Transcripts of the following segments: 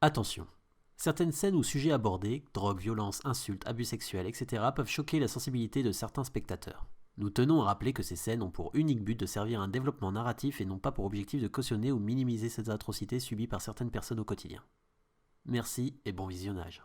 Attention, certaines scènes ou sujets abordés, drogue, violence, insultes, abus sexuels, etc. peuvent choquer la sensibilité de certains spectateurs. Nous tenons à rappeler que ces scènes ont pour unique but de servir à un développement narratif et non pas pour objectif de cautionner ou minimiser ces atrocités subies par certaines personnes au quotidien. Merci et bon visionnage.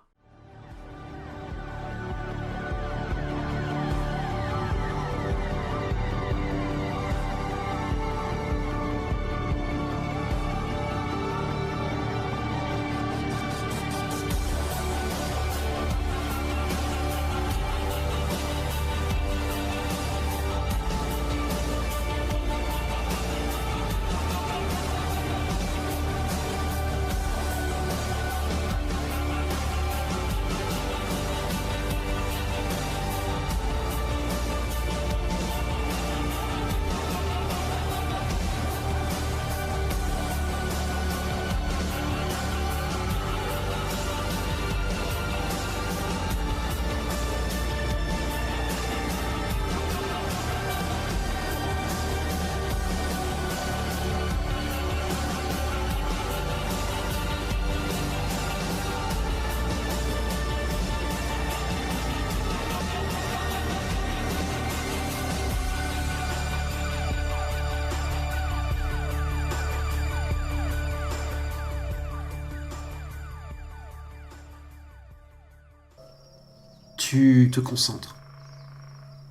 Tu te concentres.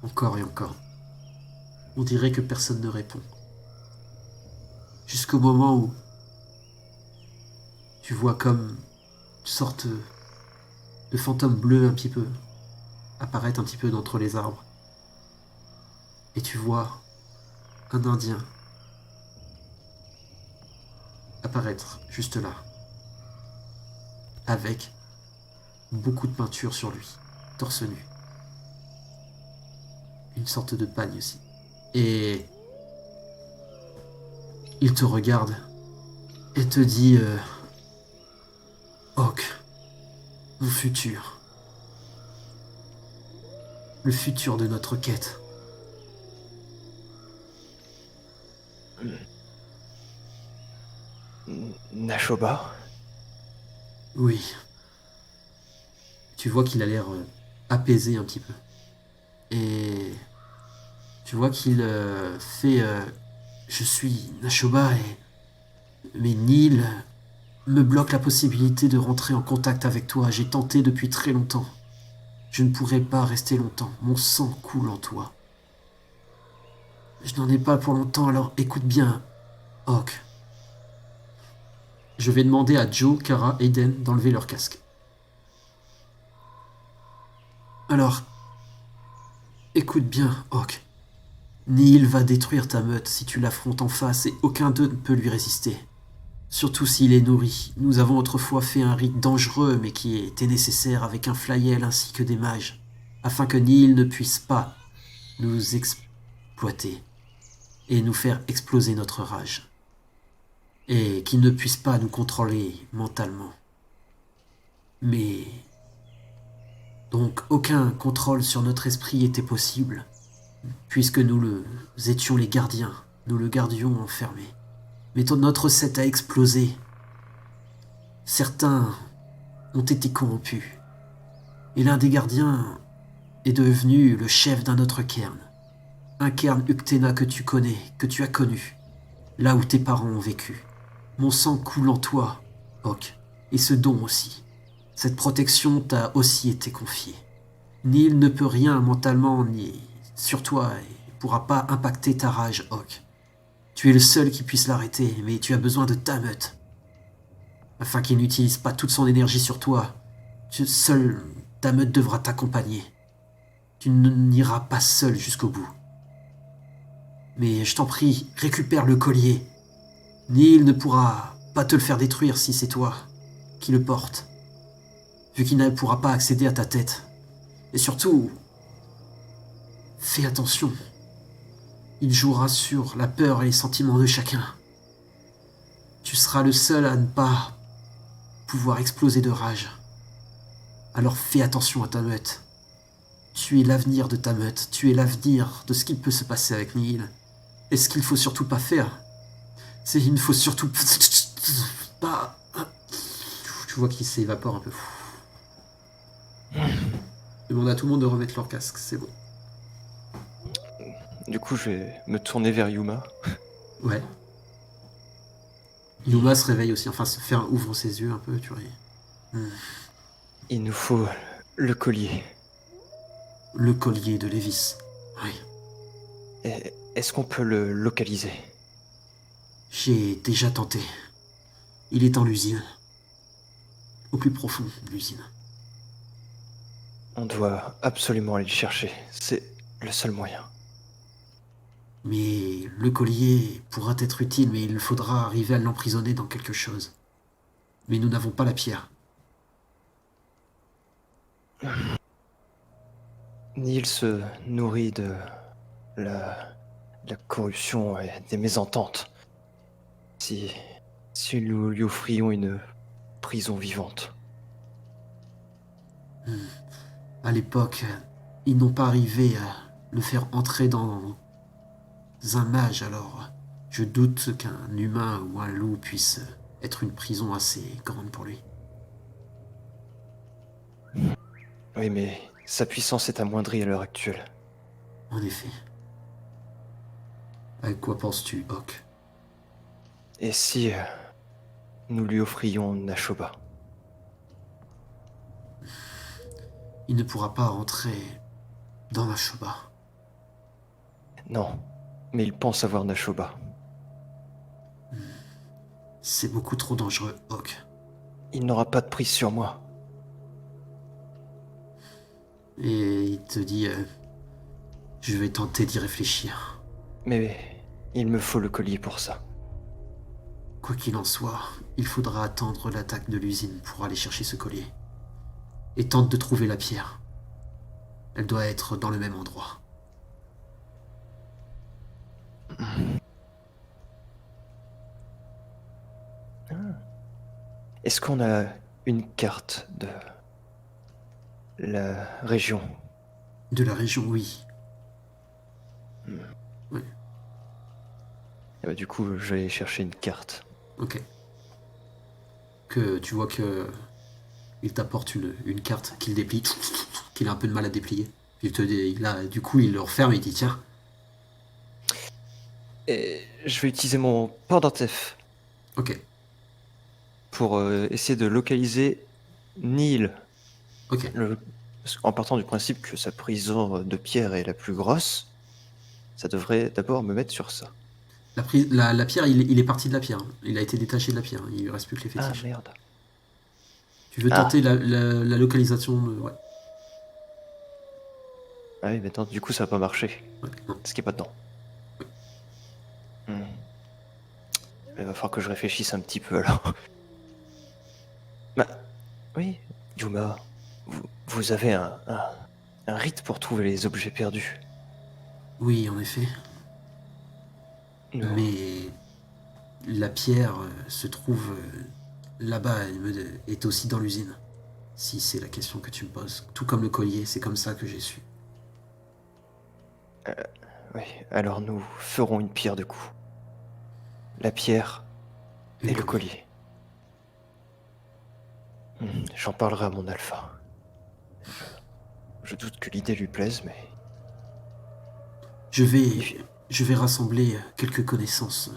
Encore et encore. On dirait que personne ne répond. Jusqu'au moment où tu vois comme une sorte de fantôme bleu un petit peu apparaître un petit peu d'entre les arbres. Et tu vois un Indien apparaître juste là. Avec beaucoup de peinture sur lui, torse nu. Une sorte de pagne aussi. Et il te regarde et te dit Hawk, mon futur. Le futur de notre quête. Nashoba? Oui. Tu vois qu'il a l'air apaisé un petit peu. Et tu vois qu'il fait je suis Nashoba mais Neil me bloque la possibilité de rentrer en contact avec toi. J'ai tenté depuis très longtemps. Je ne pourrai pas rester longtemps. Mon sang coule en toi. Je n'en ai pas pour longtemps, alors écoute bien, Hawk. Je vais demander à Joe, Kara, Aiden d'enlever leur casque. Alors, écoute bien, Hawk. Neil va détruire ta meute si tu l'affrontes en face et aucun d'eux ne peut lui résister. Surtout s'il est nourri. Nous avons autrefois fait un rite dangereux mais qui était nécessaire avec un flayel ainsi que des mages, afin que Neil ne puisse pas nous exploiter et nous faire exploser notre rage. Et qu'il ne puisse pas nous contrôler mentalement. Mais... donc aucun contrôle sur notre esprit était possible, puisque nous étions les gardiens, nous le gardions enfermé. Mais notre recette a explosé. Certains ont été corrompus. Et l'un des gardiens est devenu le chef d'un autre cairn. Un cairn Uktena que tu connais, que tu as connu, là où tes parents ont vécu. Mon sang coule en toi, Hawk, et ce don aussi. Cette protection t'a aussi été confiée. Neil ne peut rien mentalement ni sur toi et ne pourra pas impacter ta rage, Hawk. Tu es le seul qui puisse l'arrêter, mais tu as besoin de ta meute. Afin qu'il n'utilise pas toute son énergie sur toi, seule ta meute devra t'accompagner. Tu n'iras pas seul jusqu'au bout. Mais je t'en prie, récupère le collier. Neil ne pourra pas te le faire détruire si c'est toi qui le porte, vu qu'il ne pourra pas accéder à ta tête. Et surtout, fais attention. Il jouera sur la peur et les sentiments de chacun. Tu seras le seul à ne pas pouvoir exploser de rage. Alors fais attention à ta meute. Tu es l'avenir de ta meute. Tu es l'avenir de ce qu'il peut se passer avec Neil. Et ce qu'il faut surtout pas faire, c'est qu'il ne faut surtout pas... tu vois qu'il s'évapore un peu. Demande à tout le monde de remettre leur casque, c'est bon. Du coup, je vais me tourner vers Yuma. Ouais. Yuma se réveille aussi, enfin ouvre ses yeux un peu, tu vois. Il nous faut le collier. Le collier de Lévis. Oui. Est-ce qu'on peut le localiser? J'ai déjà tenté. Il est dans l'usine. Au plus profond de l'usine. On doit absolument aller le chercher. C'est le seul moyen. Mais le collier pourra être utile, mais il faudra arriver à l'emprisonner dans quelque chose. Mais nous n'avons pas la pierre. Neil se nourrit de la corruption et des mésententes. Si nous lui offrions une prison vivante. À l'époque, ils n'ont pas arrivé à le faire entrer dans un mage, alors je doute qu'un humain ou un loup puisse être une prison assez grande pour lui. Oui, mais sa puissance est amoindrie à l'heure actuelle. En effet. À quoi penses-tu, Hawk? Et si nous lui offrions Nashoba? Il ne pourra pas rentrer dans la Shoba. Non, mais il pense avoir Nashoba. C'est beaucoup trop dangereux, Hawk. Il n'aura pas de prise sur moi. Et il te dit je vais tenter d'y réfléchir. Mais il me faut le collier pour ça. Quoi qu'il en soit, il faudra attendre l'attaque de l'usine pour aller chercher ce collier. Et tente de trouver la pierre. Elle doit être dans le même endroit. Est-ce qu'on a une carte de la région? De la région, oui. Oui, Et bah, du coup, je vais aller chercher une carte. ok. Que tu vois que il t'apporte une carte qu'il déplie, qu'il a un peu de mal à déplier. Du coup, il le referme et il dit tiens. Et je vais utiliser mon pendentif Ok, pour essayer de localiser Neil. ok. En partant du principe que sa prison de pierre est la plus grosse, ça devrait d'abord me mettre sur ça. La pierre, il est parti de la pierre. Il a été détaché de la pierre. Il ne reste plus que les Ah fétiches. merde. Tu veux tenter la localisation de... Ouais. Ah oui, maintenant, du coup, ça va pas marcher. Ouais, non. Ce qui est pas dedans. Il va falloir que je réfléchisse un petit peu alors. Bah, oui, Yuma, vous avez un rite pour trouver les objets perdus. Oui, en effet. Non. Mais la pierre se trouve là-bas, est aussi dans l'usine. Si c'est la question que tu me poses. Tout comme le collier, c'est comme ça que j'ai su. Oui, alors nous ferons une pierre de coups. La pierre et le collier. J'en parlerai à mon alpha. Je doute que l'idée lui plaise, mais... Je vais rassembler quelques connaissances.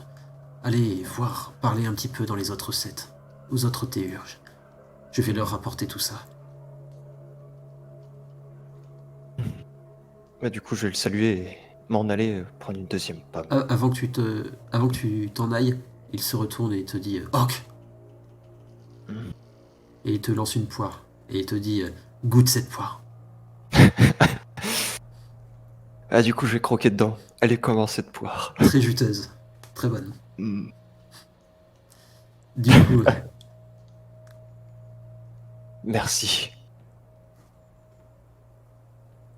Aller voir, parler un petit peu dans les autres sets, aux autres théurges. Je vais leur rapporter tout ça. Bah, du coup, je vais le saluer et m'en aller prendre une deuxième pomme. Avant que tu t'en ailles, il se retourne et il te dit Hawk. Et il te lance une poire. Et il te dit goûte cette poire. Ah, du coup, je vais croquer dedans. Elle est comment, cette poire? Très juteuse. Très bonne. Mm. Du coup, Merci.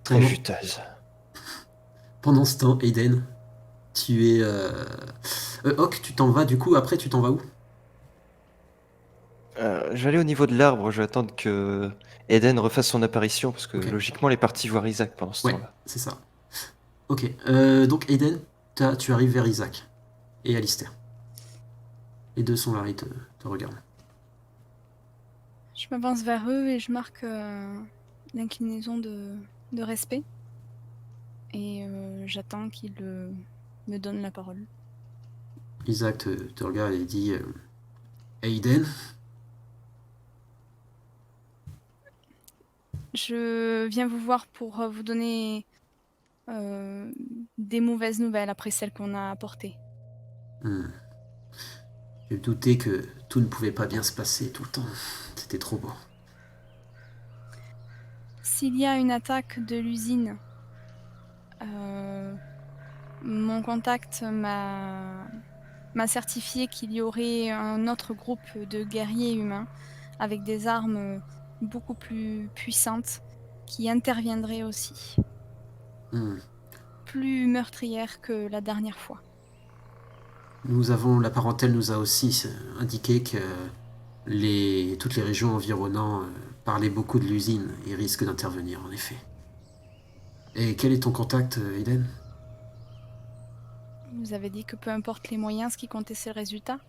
Très Pendant- juteuse. pendant ce temps, Aiden, tu es... Hawk, tu t'en vas du coup, après tu t'en vas où? Je vais aller au niveau de l'arbre, je vais attendre que Eden refasse son apparition, parce que Ok. logiquement, elle est partie voir Isaac pendant ce Ouais, temps-là. c'est ça. Ok, donc Aiden, tu arrives vers Isaac et Alistair. Les deux sont là, ils te regardent. Je m'avance vers eux et je marque l'inclinaison de respect. Et j'attends qu'ils me donnent la parole. Isaac te regarde et dit Aiden, Je viens vous voir pour vous donner des mauvaises nouvelles après celles qu'on a apportées. je doutais que tout ne pouvait pas bien se passer tout le temps. C'était trop beau. S'il y a une attaque de l'usine, mon contact m'a certifié qu'il y aurait un autre groupe de guerriers humains avec des armes beaucoup plus puissantes qui interviendraient aussi, Hmm. plus meurtrières que la dernière fois. La parentèle nous a aussi indiqué que toutes les régions environnantes parlaient beaucoup de l'usine et risquent d'intervenir, en effet. Et quel est ton contact, Aiden? Vous avez dit que peu importe les moyens, ce qui comptait c'est le résultat.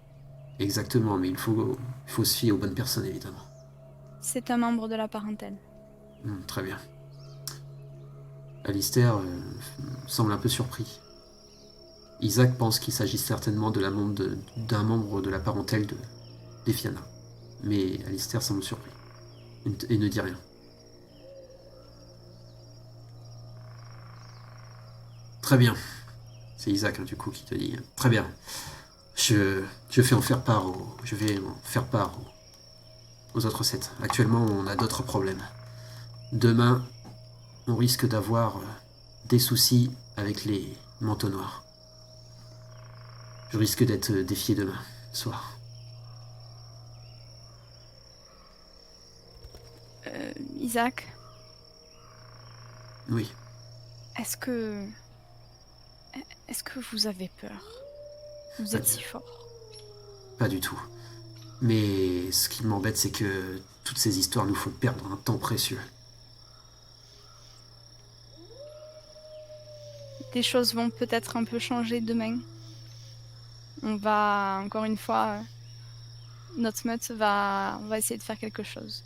Exactement, mais il faut se fier aux bonnes personnes, évidemment. C'est un membre de la parentèle. Très bien. Alistair semble un peu surpris. Isaac pense qu'il s'agit certainement d'un membre de la parentèle d'Ephiana. Mais Alistair semble surpris et ne dit rien. Très bien. C'est Isaac, du coup, qui te dit très bien. Je vais en faire part aux autres 7. Actuellement, on a d'autres problèmes. Demain, on risque d'avoir des soucis avec les manteaux noirs. Je risque d'être défié demain soir. Isaac, Oui, est-ce que vous avez peur? Vous êtes si fort. pas du tout. Mais ce qui m'embête, c'est que toutes ces histoires nous font perdre un temps précieux. Des choses vont peut-être un peu changer demain. On va, encore une fois, notre meute on va essayer de faire quelque chose.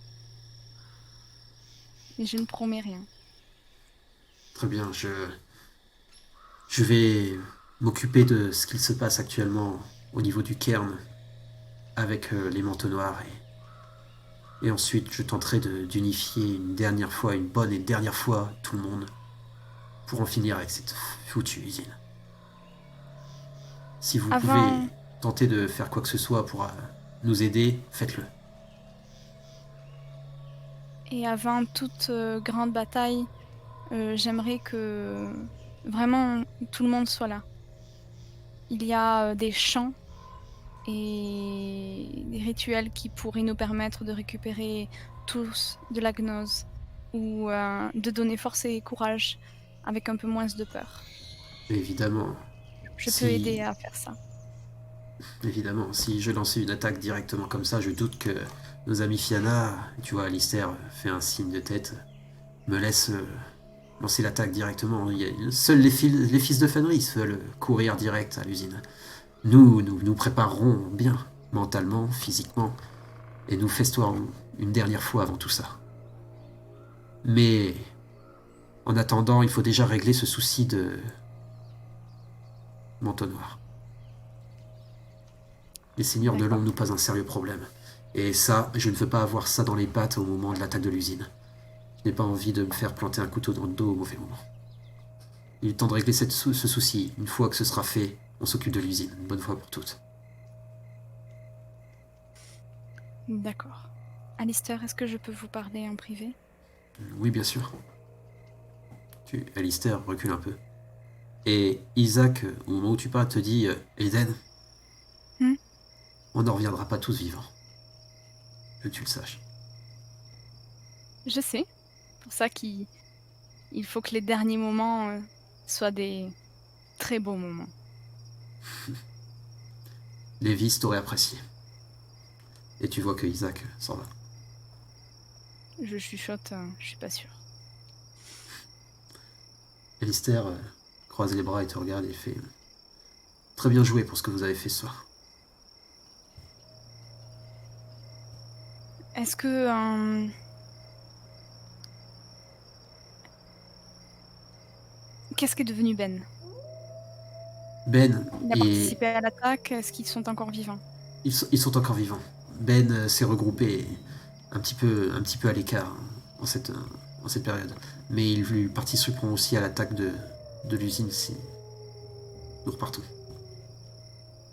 Mais je ne promets rien. Très bien, je vais m'occuper de ce qu'il se passe actuellement au niveau du cairn avec les manteaux noirs et ensuite je tenterai d'unifier une bonne et dernière fois tout le monde pour en finir avec cette foutue usine. Si vous pouvez tenter de faire quoi que ce soit pour nous aider, faites-le. Et avant toute grande bataille, j'aimerais que vraiment tout le monde soit là. Il y a des chants et des rituels qui pourraient nous permettre de récupérer tous de la gnose ou de donner force et courage avec un peu moins de peur. Évidemment. Je peux aider à faire ça. Évidemment, si je lançais une attaque directement comme ça, je doute que nos amis Fianna, tu vois, Alistair fait un signe de tête, me laissent lancer l'attaque directement. Seuls les fils de Fenris veulent courir direct à l'usine. Nous préparerons bien, mentalement, physiquement, et nous festoirons une dernière fois avant tout ça. Mais, en attendant, il faut déjà régler ce souci de manteau noir. Les seigneurs de l'ombre nous posent un sérieux problème. Et ça, je ne veux pas avoir ça dans les pattes au moment de l'attaque de l'usine. Je n'ai pas envie de me faire planter un couteau dans le dos au mauvais moment. Il est temps de régler ce souci. Une fois que ce sera fait, on s'occupe de l'usine, une bonne fois pour toutes. D'accord. Alistair, est-ce que je peux vous parler en privé? Oui, bien sûr. Alistair recule un peu. Et Isaac, au moment où tu parles, te dit Aiden, on n'en reviendra pas tous vivants. Que tu le saches. Je sais. C'est pour ça qu'il faut que les derniers moments soient des très beaux moments. Lévis t'aurait apprécié. Et tu vois que Isaac s'en va. Je chuchote, je suis pas sûre. Alistair croise les bras et te regarde et fait très bien joué pour ce que vous avez fait ce soir. Est-ce que... Qu'est-ce qu'est devenu Ben? Ben Il a et participé à l'attaque, est-ce qu'ils sont encore vivants? ils sont encore vivants. Ben s'est regroupé un petit peu à l'écart en cette période. Mais ils participeront aussi à l'attaque de l'usine si nous repartons.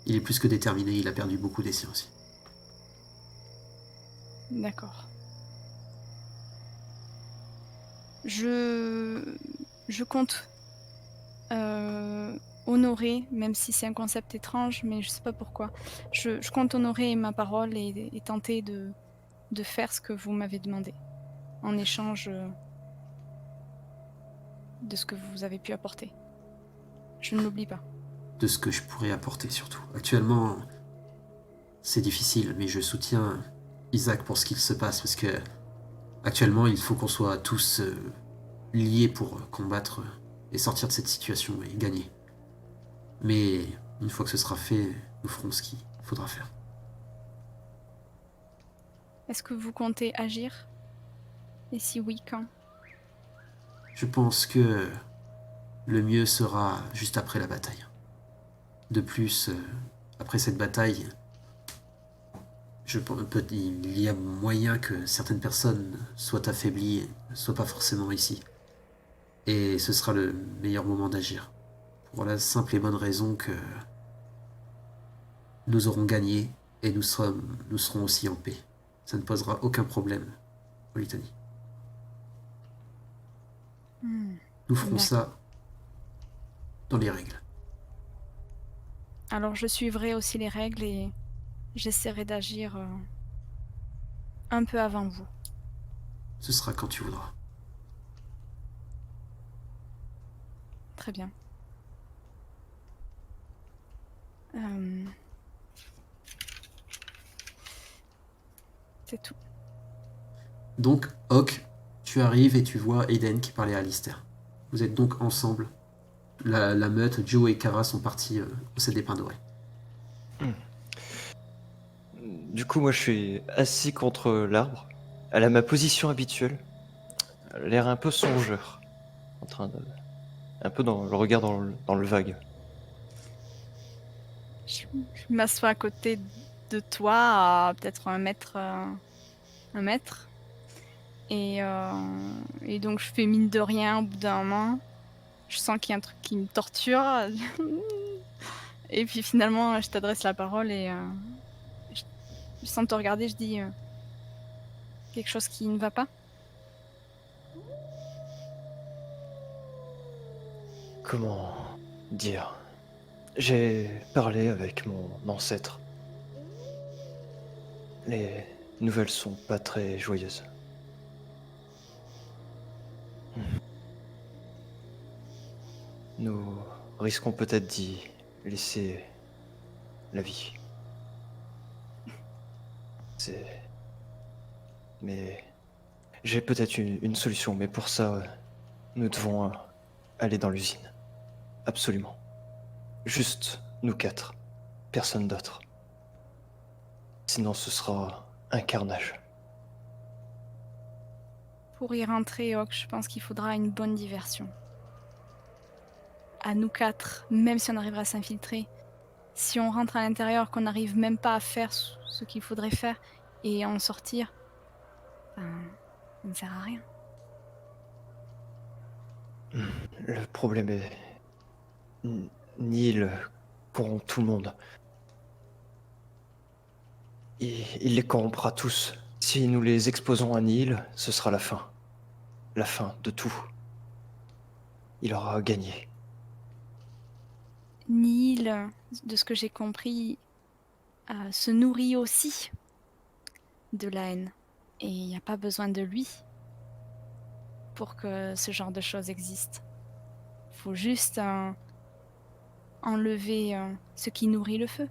Il est plus que déterminé, il a perdu beaucoup des siens aussi. D'accord. Je compte honorer, même si c'est un concept étrange, mais je sais pas pourquoi. Je compte honorer ma parole et tenter de faire ce que vous m'avez demandé, en échange de ce que vous avez pu apporter. Je ne l'oublie pas. De ce que je pourrais apporter surtout. Actuellement, c'est difficile, mais je soutiens Isaac pour ce qu'il se passe, parce que actuellement, il faut qu'on soit tous liés pour combattre et sortir de cette situation et gagner. Mais une fois que ce sera fait, nous ferons ce qu'il faudra faire. Est-ce que vous comptez agir? Et si oui, quand? Je pense que le mieux sera juste après la bataille. De plus, après cette bataille, il y a moyen que certaines personnes soient affaiblies et ne soient pas forcément ici. Et ce sera le meilleur moment d'agir. Pour la simple et bonne raison que nous aurons gagné et nous serons aussi en paix. Ça ne posera aucun problème en Litanie. Nous ferons D'accord. ça dans les règles. Alors je suivrai aussi les règles et j'essaierai d'agir un peu avant vous. Ce sera quand tu voudras. Très bien. C'est tout. Donc, Hawk, tu arrives et tu vois Aiden qui parlait à Alistair. Vous êtes donc ensemble. La meute, Joe et Kara sont partis au set des pins dorés. Du coup, moi, je suis assis contre l'arbre. Elle a ma position habituelle. Elle a l'air un peu songeur. En train de... Un peu dans le regard dans le vague. Je m'assois à côté de toi, à peut-être un mètre. Et donc je fais mine de rien au bout d'un moment. Je sens qu'il y a un truc qui me torture. Et puis finalement, je t'adresse la parole et sans te regarder, je dis quelque chose qui ne va pas. Comment dire? J'ai parlé avec mon ancêtre. Les nouvelles sont pas très joyeuses. Nous risquons peut-être d'y laisser la vie. Mais j'ai peut-être une solution, mais pour ça, nous devons aller dans l'usine. Absolument. Juste nous quatre. Personne d'autre. Sinon, ce sera un carnage. Pour y rentrer, Hawk, je pense qu'il faudra une bonne diversion. À nous quatre, même si on arrivera à s'infiltrer, si on rentre à l'intérieur, qu'on n'arrive même pas à faire ce qu'il faudrait faire et en sortir, ben, ça ne sert à rien. Le problème est... Neil corrompt tout le monde. Il les corrompra tous. Si nous les exposons à Neil, ce sera la fin. La fin de tout. Il aura gagné. Neil, de ce que j'ai compris, se nourrit aussi de la haine. Et il n'y a pas besoin de lui pour que ce genre de choses existe. Il faut juste enlever ce qui nourrit le feu.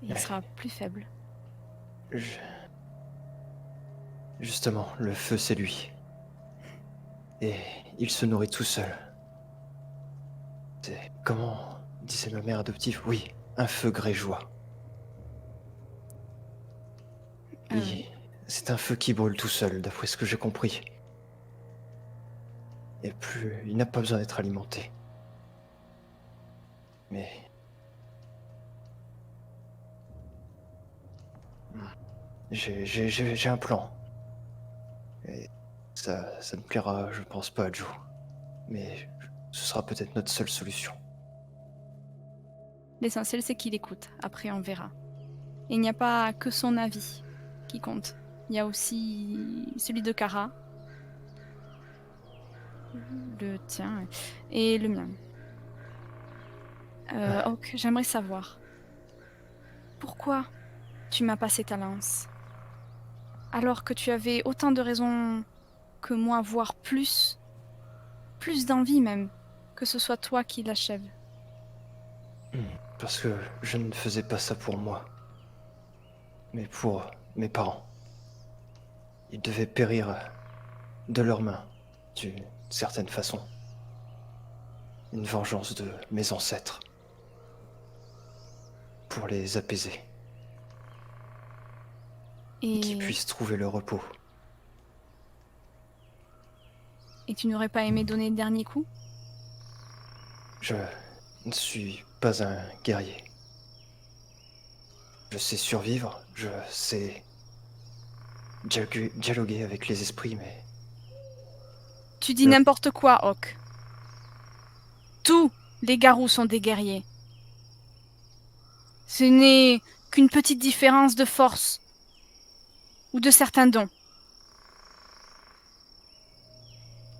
Et il sera plus faible. Justement, le feu, c'est lui. Et il se nourrit tout seul. C'est... Comment disait ma mère adoptive? Oui, un feu grégeois. Euh, C'est un feu qui brûle tout seul, d'après ce que j'ai compris. Il n'a pas besoin d'être alimenté. Mais j'ai un plan. Et ça ne plaira, je pense pas à Joe. Mais ce sera peut-être notre seule solution. L'essentiel, c'est qu'il écoute. Après, on verra. Et il n'y a pas que son avis qui compte. Il y a aussi celui de Kara, le tien et le mien. Hawk, j'aimerais savoir pourquoi tu m'as passé ta lance alors que tu avais autant de raisons que moi, voire plus d'envie même, que ce soit toi qui l'achève. Parce que je ne faisais pas ça pour moi, mais pour mes parents. Ils devaient périr de leurs mains, d'une certaine façon. Une vengeance de mes ancêtres. Pour les apaiser. Et qu'ils Et, puissent trouver le repos. et tu n'aurais pas aimé donner le dernier coup? Je ne suis pas un guerrier. Je sais survivre, je sais dialoguer avec les esprits, mais Tu dis Le- n'importe quoi, Hawk. Tous les garous sont des guerriers. Ce n'est qu'une petite différence de force ou de certains dons.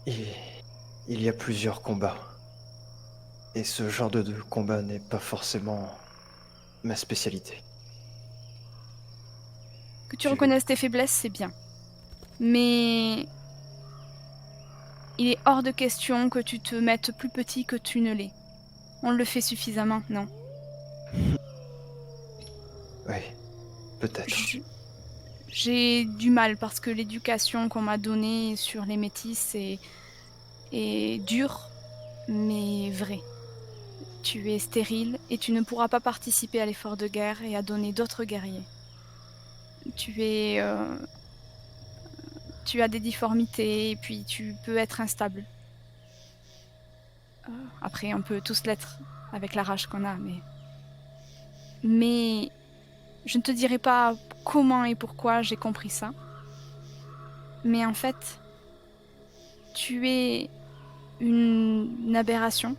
il, il y a plusieurs combats. Et ce genre de combat n'est pas forcément ma spécialité. Que tu Tu- reconnaisses tes faiblesses, c'est bien. Mais il est hors de question que tu te mettes plus petit que tu ne l'es. On le fait suffisamment, non? Oui, peut-être. Je- J'ai du mal parce que l'éducation qu'on m'a donnée sur les métis est dure, mais vraie. Tu es stérile et tu ne pourras pas participer à l'effort de guerre et à donner d'autres guerriers. Tu es, tu as des difformités et puis tu peux être instable. Après, on peut tous l'être avec la rage qu'on a, mais je ne te dirai pas comment et pourquoi j'ai compris ça. Mais en fait, tu es une aberration.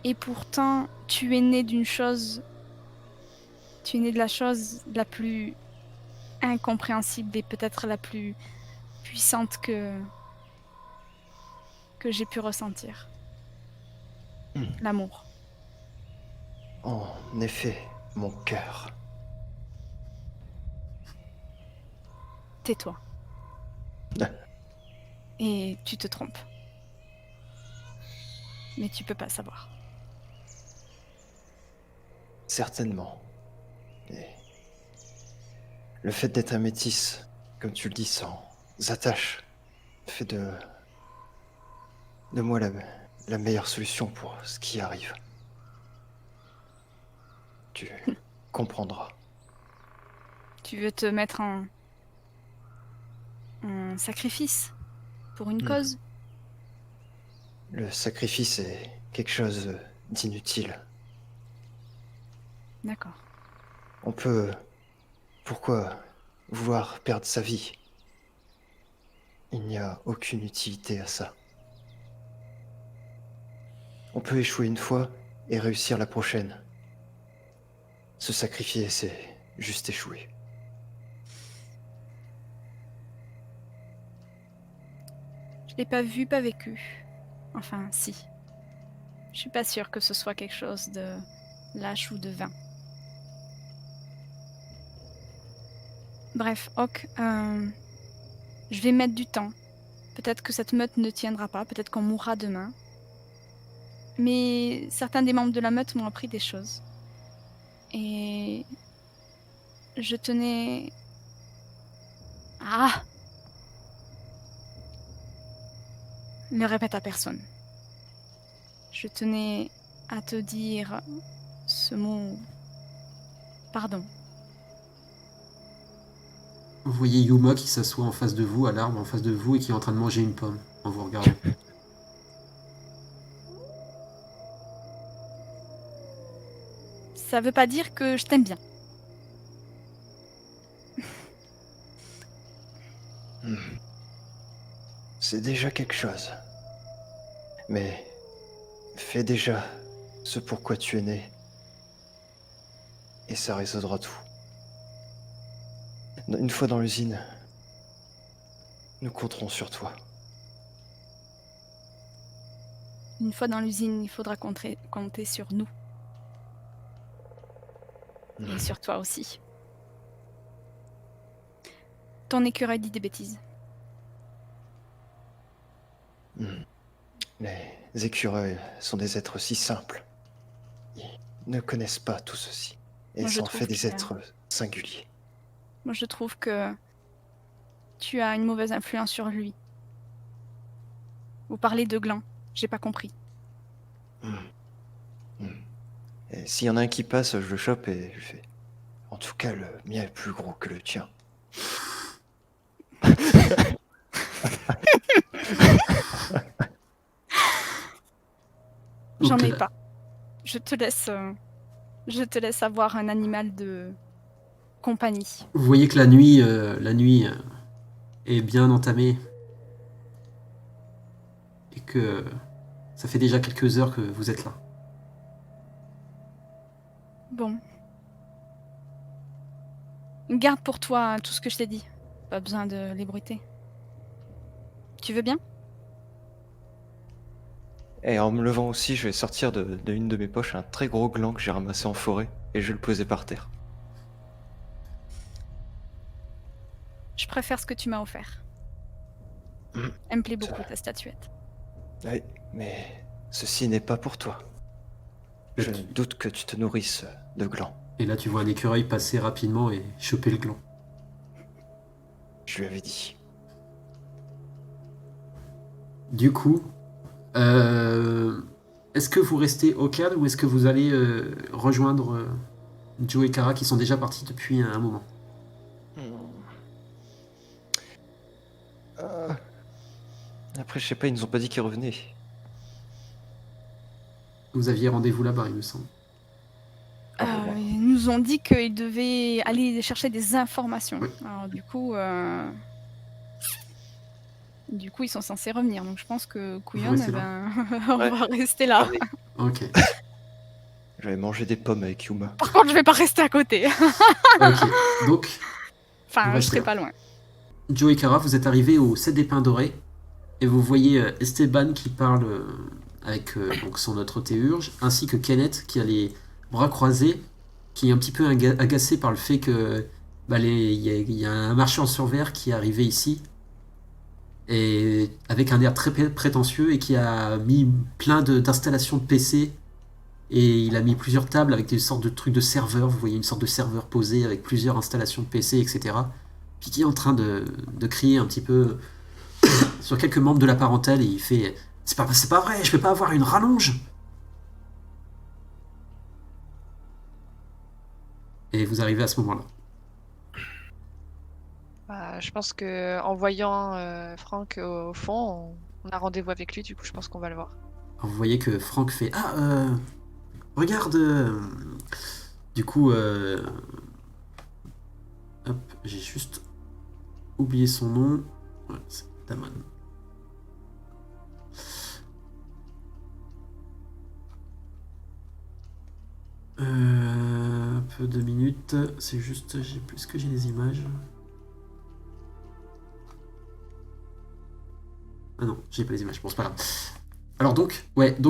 Et pourtant, tu es né d'une chose. Tu es né de la chose la plus incompréhensible et peut-être la plus puissante que j'ai pu ressentir. L'amour. En effet, mon cœur. Tais-toi. Et tu te trompes. Mais tu peux pas savoir. Certainement. Mais le fait d'être un métis, comme tu le dis, sans attache, fait de moi la meilleure solution pour ce qui arrive. Tu comprendras. Tu veux te mettre en sacrifice pour une Hmm. cause. Le sacrifice est quelque chose d'inutile. D'accord. On peut... Pourquoi vouloir perdre sa vie? Il n'y a aucune utilité à ça. On peut échouer une fois et réussir la prochaine. Se sacrifier, c'est juste échouer. Je l'ai pas vu, pas vécu. Enfin, si. Je suis pas sûre que ce soit quelque chose de lâche ou de vain. Bref, Hawk, je vais mettre du temps. Peut-être que cette meute ne tiendra pas, peut-être qu'on mourra demain. Mais certains des membres de la meute m'ont appris des choses. Et je tenais... Ah! Ne répète à personne. Je tenais à te dire ce mot... Pardon. Vous voyez Yuma qui s'assoit en face de vous, à l'arbre en face de vous, et qui est en train de manger une pomme en vous regardant. Ça veut pas dire que je t'aime bien. C'est déjà quelque chose. Mais fais déjà ce pourquoi tu es né. Et ça résoudra tout. Une fois dans l'usine, nous compterons sur toi. Une fois dans l'usine, il faudra compter sur nous. Et sur toi aussi. Ton écureuil dit des bêtises. Les écureuils sont des êtres si simples. Ils ne connaissent pas tout ceci. Et Moi, je ça en trouve fait des que- êtres singuliers. Moi, je trouve que tu as une mauvaise influence sur lui. Vous parlez de gland. J'ai pas compris. Et s'il y en a un qui passe, je le chope et je fais. En tout cas, le mien est plus gros que le tien. J'en Donc, ai pas. Je te laisse avoir un animal de compagnie. Vous voyez que la nuit est bien entamée. Et que ça fait déjà quelques heures que vous êtes là. Bon. Garde pour toi tout ce que je t'ai dit. Pas besoin de l'ébruiter. Tu veux bien? Et en me levant aussi, je vais sortir de une de mes poches un très gros gland que j'ai ramassé en forêt et je vais le poser par terre. Je préfère ce que tu m'as offert. Elle me plaît beaucoup, ta statuette. Oui, mais ceci n'est pas pour toi. Je doute que tu te nourrisses de glands. Et là, tu vois un écureuil passer rapidement et choper le gland. Je lui avais dit. Du coup, est-ce que vous restez au cadre ou est-ce que vous allez rejoindre Joe et Kara qui sont déjà partis depuis un moment? Après, je sais pas, ils nous ont pas dit qu'ils revenaient. Vous aviez rendez-vous là-bas, il me semble. Ils nous ont dit qu'ils devaient aller chercher des informations. Oui. Alors du coup, ils sont censés revenir. Donc je pense que Couillon, restez on va rester là. Allez. Ok. J'avais mangé des pommes avec Yuma. Par contre, je vais pas rester à côté. Ok. Donc, Enfin, je Restez serai là. pas loin. Joe et Kara, vous êtes arrivés au 7 des Pins Dorés et vous voyez Esteban qui parle avec donc son autre théurge, ainsi que Kenneth qui a les bras croisés, qui est un petit peu agacé par le fait que il y a un marchand sur verre qui est arrivé ici et avec un air très prétentieux et qui a mis plein d'installations de PC et il a mis plusieurs tables avec des sortes de trucs de serveurs. Vous voyez une sorte de serveur posé avec plusieurs installations de PC, etc. Puis qui est en train de crier un petit peu sur quelques membres de la parentèle et il fait c'est pas vrai, je peux pas avoir une rallonge. Et vous arrivez à ce moment-là. Je pense que en voyant Franck au fond, on a rendez-vous avec lui, du coup je pense qu'on va le voir. Alors, vous voyez que Franck fait regarde du coup hop, j'ai juste oublié son nom. Ouais, c'est Damon. Un peu 2 minutes, c'est juste, j'ai plus que j'ai des images. Ah non, j'ai pas les images, bon c'est pas grave. Alors donc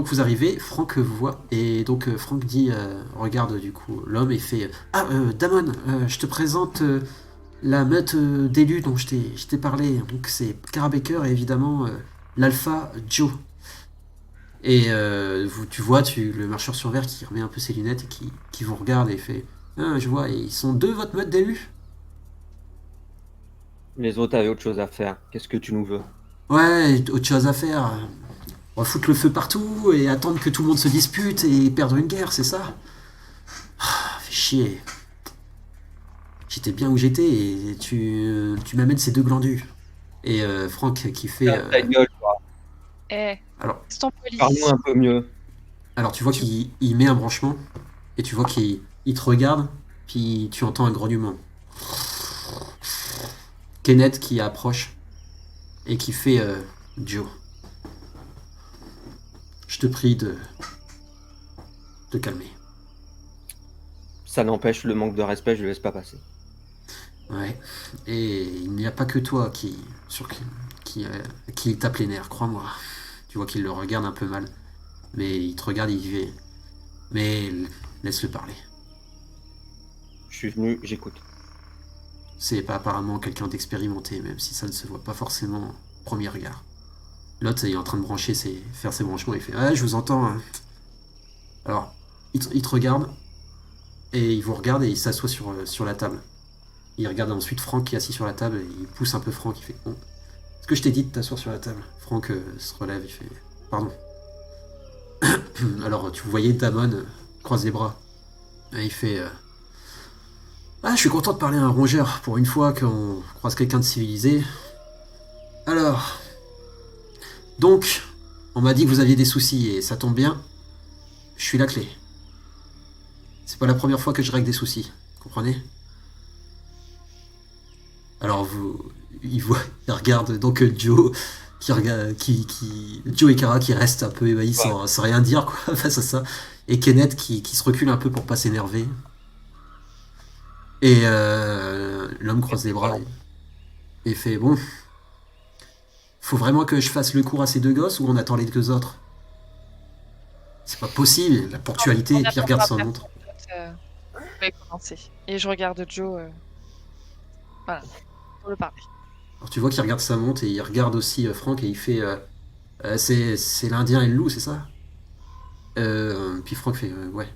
vous arrivez, Franck vous voit, et donc Franck dit, regarde du coup l'homme et fait Damon, je te présente la meute d'élus dont je t'ai parlé, donc c'est Kara Baker et évidemment l'alpha Joe. Et tu vois le marcheur sur verre qui remet un peu ses lunettes et qui vous regarde et fait je vois, et ils sont 2 votre meute d'élus? Les autres avaient autre chose à faire. Qu'est-ce que tu nous veux? Ouais, autre chose à faire. On va foutre le feu partout et attendre que tout le monde se dispute et perdre une guerre, c'est ça? Fait chier. J'étais bien où j'étais et tu m'amènes ces 2 glandus. Et Franck qui fait... Ta gueule, Eh, alors, c'est ton poli. parle-nous un peu mieux. alors tu vois qu'il met un branchement et tu vois qu'il te regarde, puis tu entends un grognement. Kenneth qui approche et qui fait Joe, je te prie de te calmer. Ça n'empêche le manque de respect, je le laisse pas passer. Ouais, et il n'y a pas que toi qui tape les nerfs, crois-moi. Tu vois qu'il le regarde un peu mal, mais il te regarde, il fait... Mais laisse-le parler. Je suis venu, j'écoute. C'est pas apparemment quelqu'un d'expérimenté, même si ça ne se voit pas forcément au premier regard. L'autre est en train de faire ses branchements, il fait « Ah, je vous entends. Hein. » Alors, il te regarde, et il vous regarde et il s'assoit sur la table. Il regarde ensuite Franck qui est assis sur la table, et il pousse un peu Franck, il fait « Bon, est-ce que je t'ai dit de t'asseoir sur la table ?» Franck se relève, il fait « Pardon. » Alors, tu voyais Damon croise les bras, et il fait Ah, je suis content de parler à un rongeur, pour une fois qu'on croise quelqu'un de civilisé. Alors... Donc, on m'a dit que vous aviez des soucis, et ça tombe bien, je suis la clé. C'est pas la première fois que je règle des soucis, comprenez? Alors il regarde donc Joe, Joe et Kara qui restent un peu ébahis sans rien dire quoi, face à ça, et Kenneth qui se recule un peu pour pas s'énerver. Et l'homme croise les bras et fait bon. Faut vraiment que je fasse le cours à ces 2 gosses ou on attend les 2 autres? C'est pas possible, la ponctualité, et puis il regarde sa montre. Je vais commencer. Et je regarde Joe. Voilà, pour le parler. Alors tu vois qu'il regarde sa montre et il regarde aussi Franck et il fait c'est l'Indien et le loup, c'est ça? Puis Franck fait ouais.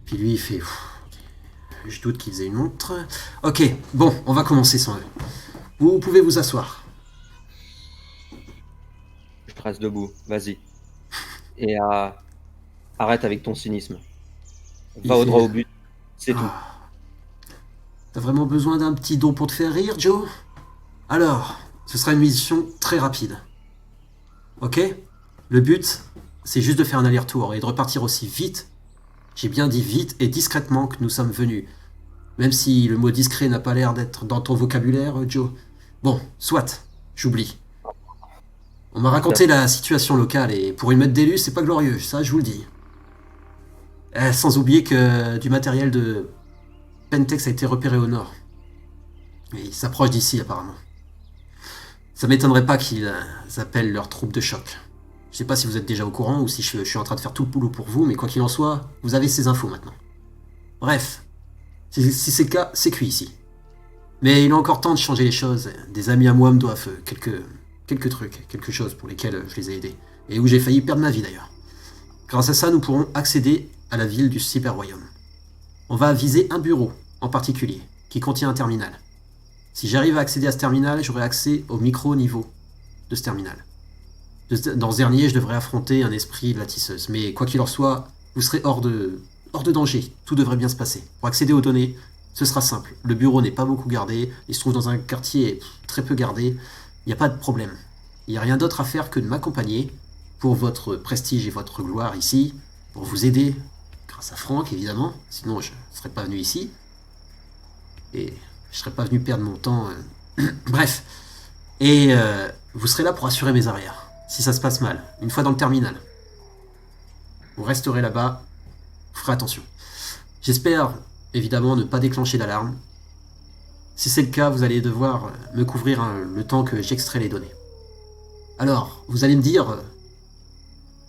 Puis lui il fait ok. Je doute qu'ils aient une montre. Ok, bon, on va commencer sans eux. Vous pouvez vous asseoir. Je reste debout, vas-y. Et arrête avec ton cynisme. Va au droit au but, c'est tout. Ah. T'as vraiment besoin d'un petit don pour te faire rire, Joe? Alors, ce sera une mission très rapide. Ok? Le but, c'est juste de faire un aller-retour et de repartir aussi vite, j'ai bien dit vite et discrètement que nous sommes venus. Même si le mot discret n'a pas l'air d'être dans ton vocabulaire, Joe. Bon, soit, j'oublie. On m'a raconté la situation locale et pour une meute d'élus, c'est pas glorieux, ça je vous le dis. Sans oublier que du matériel de Pentex a été repéré au nord. Et il s'approche d'ici apparemment. Ça m'étonnerait pas qu'ils appellent leurs troupes de choc. Je sais pas si vous êtes déjà au courant ou si je suis en train de faire tout le boulot pour vous, mais quoi qu'il en soit, vous avez ces infos maintenant. Bref, si c'est le cas, c'est cuit ici. Mais il est encore temps de changer les choses. Des amis à moi me doivent quelques trucs, quelque chose pour lesquels je les ai aidés. Et où j'ai failli perdre ma vie d'ailleurs. Grâce à ça, nous pourrons accéder à la ville du cyberroyaume. On va viser un bureau en particulier, qui contient un terminal. Si j'arrive à accéder à ce terminal, j'aurai accès au micro-niveau de ce terminal. Dans ce dernier, je devrais affronter un esprit de la tisseuse. Mais quoi qu'il en soit, vous serez hors de danger. Tout devrait bien se passer. Pour accéder aux données, ce sera simple. Le bureau n'est pas beaucoup gardé. Il se trouve dans un quartier très peu gardé. Il n'y a pas de problème. Il n'y a rien d'autre à faire que de m'accompagner pour votre prestige et votre gloire ici, pour vous aider, grâce à Franck évidemment. Sinon, je ne serais pas venu ici. Et je serais pas venu perdre mon temps. Bref. Et vous serez là pour assurer mes arrières. Si ça se passe mal, une fois dans le terminal. Vous resterez là-bas. Vous ferez attention. J'espère, évidemment, ne pas déclencher d'alarme. Si c'est le cas, vous allez devoir me couvrir le temps que j'extrais les données. Alors, vous allez me dire...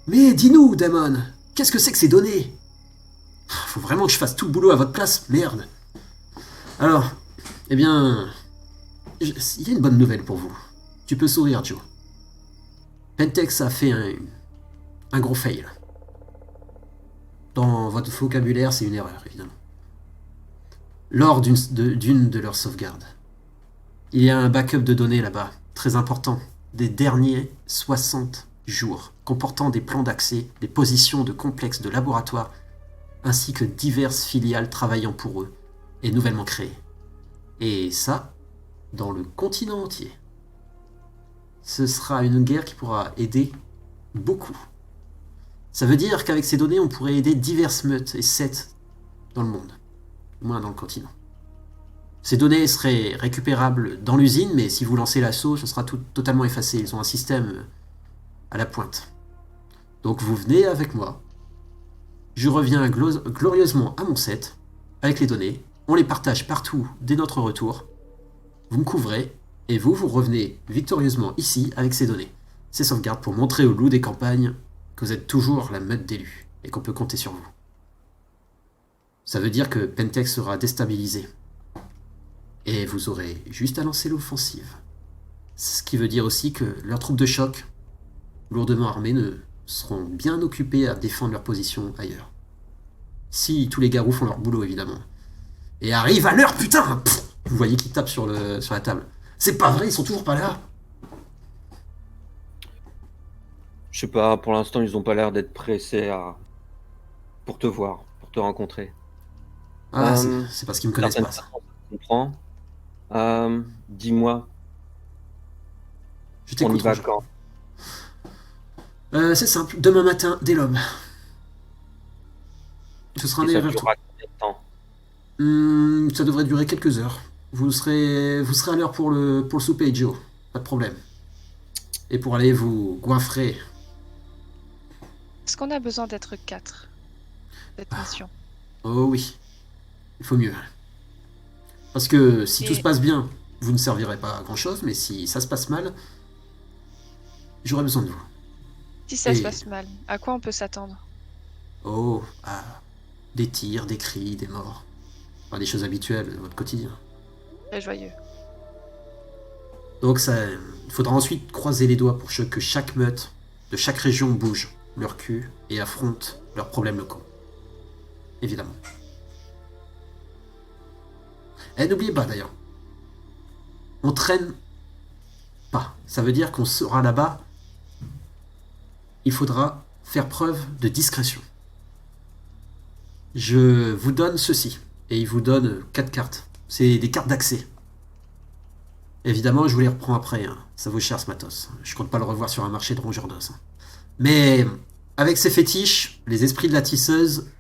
Mais dis-nous, Damon, qu'est-ce que c'est que ces données? Faut vraiment que je fasse tout le boulot à votre place, merde. Alors, eh bien... Il y a une bonne nouvelle pour vous. Tu peux sourire, Joe. Pentex a fait un gros fail. Dans votre vocabulaire, c'est une erreur, évidemment. Lors d'une de leurs sauvegardes, il y a un backup de données là-bas, très important, des derniers 60 jours, comportant des plans d'accès, des positions de complexes de laboratoire, ainsi que diverses filiales travaillant pour eux, est nouvellement créée. Et ça, dans le continent entier. Ce sera une guerre qui pourra aider beaucoup. Ça veut dire qu'avec ces données, on pourrait aider diverses meutes et sectes dans le monde, au moins dans le continent. Ces données seraient récupérables dans l'usine, mais si vous lancez l'assaut, ce sera totalement effacé. Ils ont un système à la pointe. Donc vous venez avec moi. Je reviens glorieusement à mon set, avec les données. On les partage partout dès notre retour. Vous me couvrez, et vous revenez victorieusement ici avec ces données. Ces sauvegardes pour montrer aux loups des campagnes que vous êtes toujours la meute d'élus, et qu'on peut compter sur vous. Ça veut dire que Pentex sera déstabilisé. Et vous aurez juste à lancer l'offensive. Ce qui veut dire aussi que leurs troupes de choc, lourdement armées, ne seront bien occupées à défendre leur position ailleurs. Si tous les garous font leur boulot, évidemment. Et arrivent à l'heure, putain! Pff, vous voyez qu'ils tapent sur la table. C'est pas vrai, ils sont toujours pas là. Je sais pas, pour l'instant, ils ont pas l'air d'être pressés pour te voir, pour te rencontrer. Ah, c'est parce qu'ils me connaissent pas, ça. Je comprends. Dis-moi, Je on y t'écoute, va Roger. quand? C'est simple, demain matin, dès l'aube. Ce sera un Et ça aller-retour. durera combien de temps? Ça devrait durer quelques heures. Vous serez à l'heure pour le souper, Joe. Pas de problème. Et pour aller vous goinfrer. Est-ce qu'on a besoin d'être 4 cette mission? Oh oui. Il faut mieux. Parce que si Et- tout se passe bien, vous ne servirez pas à grand chose, mais si ça se passe mal, j'aurai besoin de vous. Si ça se Et- passe mal, à quoi on peut s'attendre? Oh, ah, des tirs, des cris, des morts. Enfin, des choses habituelles de votre quotidien. Très joyeux. Donc il faudra ensuite croiser les doigts pour que chaque meute de chaque région bouge leur cul et affronte leurs problèmes locaux. Évidemment. Et n'oubliez pas d'ailleurs, on traîne pas. Ça veut dire qu'on sera là-bas, il faudra faire preuve de discrétion. Je vous donne ceci, et il vous donne 4 cartes. C'est des cartes d'accès. Évidemment, je vous les reprends après, hein. Ça vaut cher ce matos. Je compte pas le revoir sur un marché de rongeurs d'os. Hein. Mais avec ces fétiches, les esprits de la tisseuse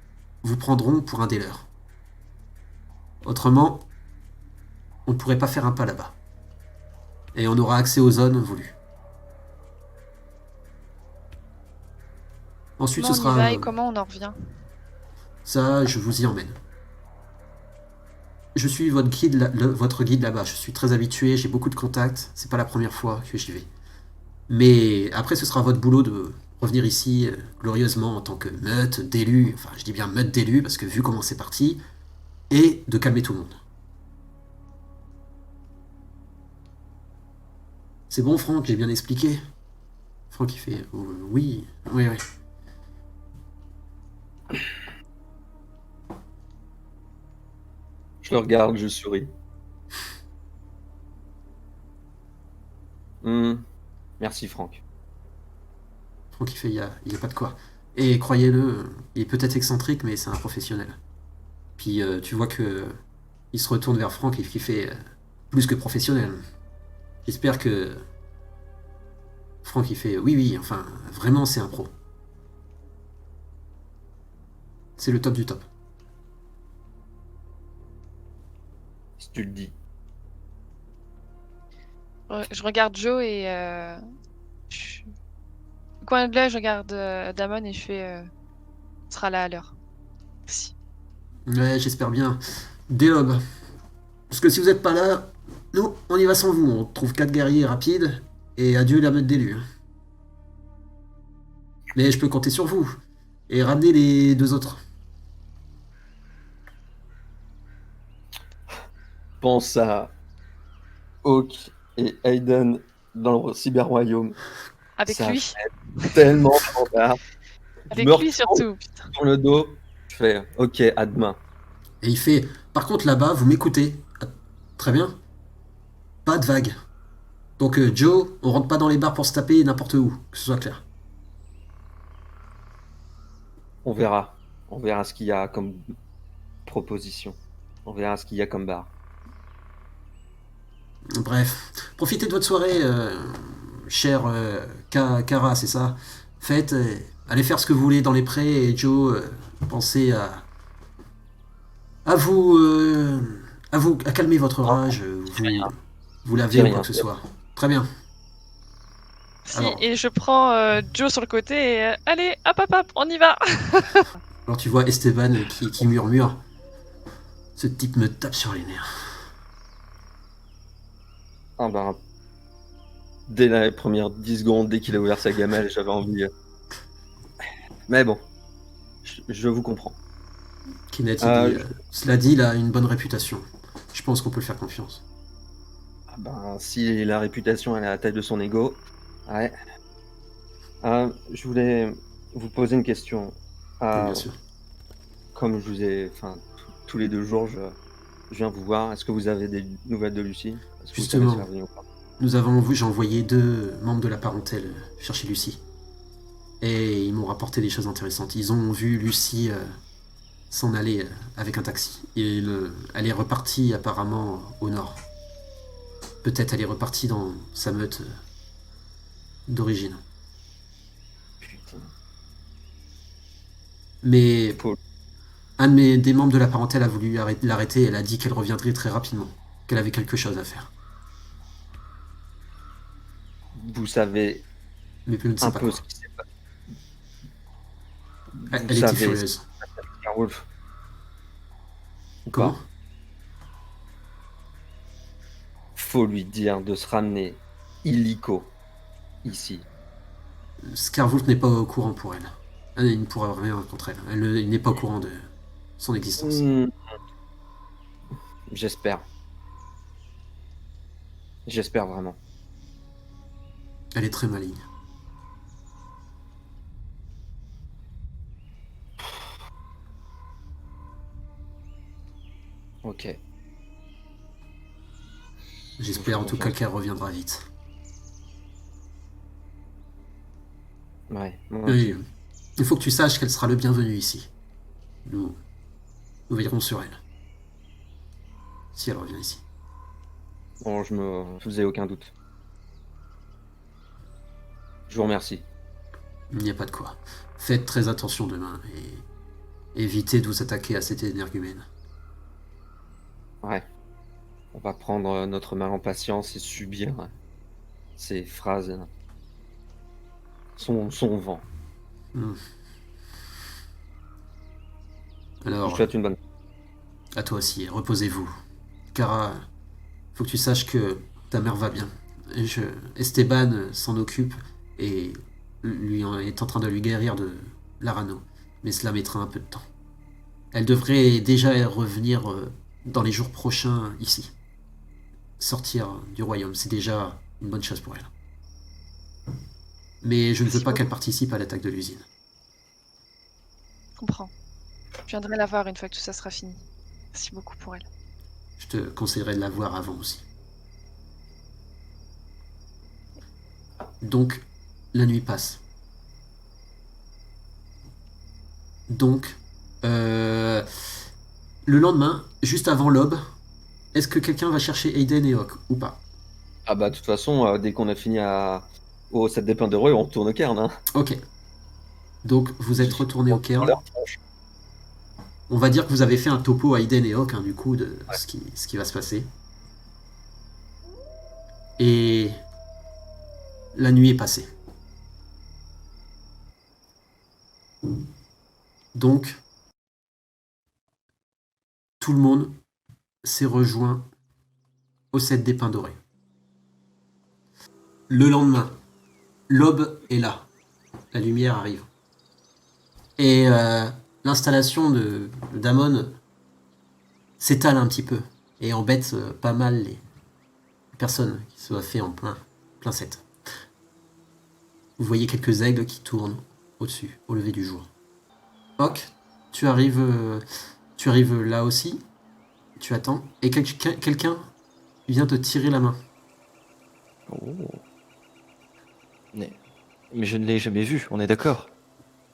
vous prendront pour un des leurs. Autrement, on ne pourrait pas faire un pas là-bas. Et on aura accès aux zones voulues. Ensuite, Comment ce on y sera... va et comment on en revient? Ça, je vous y emmène. Je suis votre guide là-bas. Je suis très habitué, j'ai beaucoup de contacts. C'est pas la première fois que j'y vais. Mais après, ce sera votre boulot de revenir ici glorieusement en tant que meute d'élus. Enfin, je dis bien meute d'élus parce que vu comment c'est parti, et de calmer tout le monde. C'est bon, Franck, j'ai bien expliqué. Franck, il fait oui, oui, oui. Je le regarde, je souris. Merci, Franck. Franck, il fait il y a pas de quoi. Et croyez-le, il est peut-être excentrique, mais c'est un professionnel. Puis tu vois que il se retourne vers Franck et qu'il fait plus que professionnel. J'espère que Franck, il fait oui, oui, enfin, vraiment, c'est un pro. C'est le top du top. Si tu le dis. Je regarde Joe et au coin de l'œil, je regarde Damon et je fais on sera là à l'heure. Merci. Ouais, j'espère bien. Dès l'aube. Parce que si vous êtes pas là, nous, on y va sans vous. On trouve 4 guerriers rapides, et adieu la meute d'élus. Mais je peux compter sur vous. Et ramener les 2 autres. Pense à Hawk et Aiden dans le cyber-royaume. Avec Ça lui. fait tellement standard. Avec me lui retourne surtout. Putain. sur le dos. Je fais ok, à demain. Et il fait, par contre là-bas, vous m'écoutez. Ah, très bien. Pas de vagues. Donc Joe, on rentre pas dans les bars pour se taper n'importe où, que ce soit clair. On verra. On verra ce qu'il y a comme proposition. On verra ce qu'il y a comme bar. Bref, profitez de votre soirée, cher Kara, c'est ça. Faites, allez faire ce que vous voulez dans les prés, et Joe, pensez à vous, à calmer votre rage, vous laver ou rien. quoi que ce soit. Très bien. Si, Alors. et je prends Joe sur le côté et allez, hop, hop, hop, on y va. Alors tu vois Esteban qui murmure. Ce type me tape sur les nerfs. Ah ben, dès les premières 10 secondes, dès qu'il a ouvert sa gamelle, j'avais envie. Mais bon, je vous comprends. Kenneth, il dit, cela dit, il a une bonne réputation. Je pense qu'on peut le faire confiance. Ah ben, si la réputation elle est à la taille de son ego, ouais. Je voulais vous poser une question. Bien sûr. Comme je vous ai, tous les 2 jours, je viens vous voir. Est-ce que vous avez des nouvelles de Lucie? Est-ce que vous savez Justement. si elle est revenue ou pas? J'ai envoyé 2 membres de la parentèle chercher Lucie. Et ils m'ont rapporté des choses intéressantes. Ils ont vu Lucie s'en aller avec un taxi. Et elle est repartie apparemment au nord. Peut-être elle est repartie dans sa meute d'origine. Putain. Mais Paul. un des membres de la parentèle a voulu l'arrêter et elle a dit qu'elle reviendrait très rapidement, qu'elle avait quelque chose à faire. Vous savez Mais je ne sais un pas peu quoi. ce qui s'est passé. Elle Vous était savez furieuse. Scarwolf ou Comment pas? Faut lui dire de se ramener illico ici. Scarwolf n'est pas au courant pour elle. Il ne pourra rien contre elle. Il n'est pas au courant de son existence. J'espère. J'espère vraiment. Elle est très maligne. Ok. J'espère en tout cas qu'elle reviendra vite. Ouais. Oui, il faut que tu saches qu'elle sera le bienvenu ici. Nous veillerons sur elle. Si elle revient ici. Bon, je me faisais aucun doute. Je vous remercie. Il n'y a pas de quoi. Faites très attention demain et évitez de vous attaquer à cet énergumène. Ouais. On va prendre notre mal en patience et subir ces phrases. Son vent. Je vous Alors, souhaite une bonne. à toi aussi, reposez-vous. Kara, faut que tu saches que ta mère va bien. Esteban s'en occupe et est en train de lui guérir de l'Arano. Mais cela mettra un peu de temps. Elle devrait déjà revenir dans les jours prochains ici. Sortir du royaume, c'est déjà une bonne chose pour elle. Mais je ne veux pas qu'elle participe à l'attaque de l'usine. Je comprends. Je viendrai la voir une fois que tout ça sera fini. Merci beaucoup pour elle. Je te conseillerais de la voir avant aussi. Donc, la nuit passe. Donc, le lendemain, juste avant l'aube, est-ce que quelqu'un va chercher Aiden et Hawk ou pas? Ah bah de toute façon, dès qu'on a fini au set des pleins d'heureux, on retourne au cairn. Hein. Ok. Donc, vous êtes retourné au Dans cairn. leur tronche. On va dire que vous avez fait un topo à Aiden et Hawk, du coup, de ce qui va se passer. Et la nuit est passée. Donc, tout le monde s'est rejoint au set des pins dorés. Le lendemain, l'aube est là. La lumière arrive. Et l'installation d'Amon s'étale un petit peu et embête pas mal les personnes qui se sont fait en plein set. Vous voyez quelques aigles qui tournent au-dessus, au lever du jour. Hawk, tu arrives là aussi. Tu attends. Et quelqu'un vient te tirer la main. Oh. Mais je ne l'ai jamais vu, on est d'accord.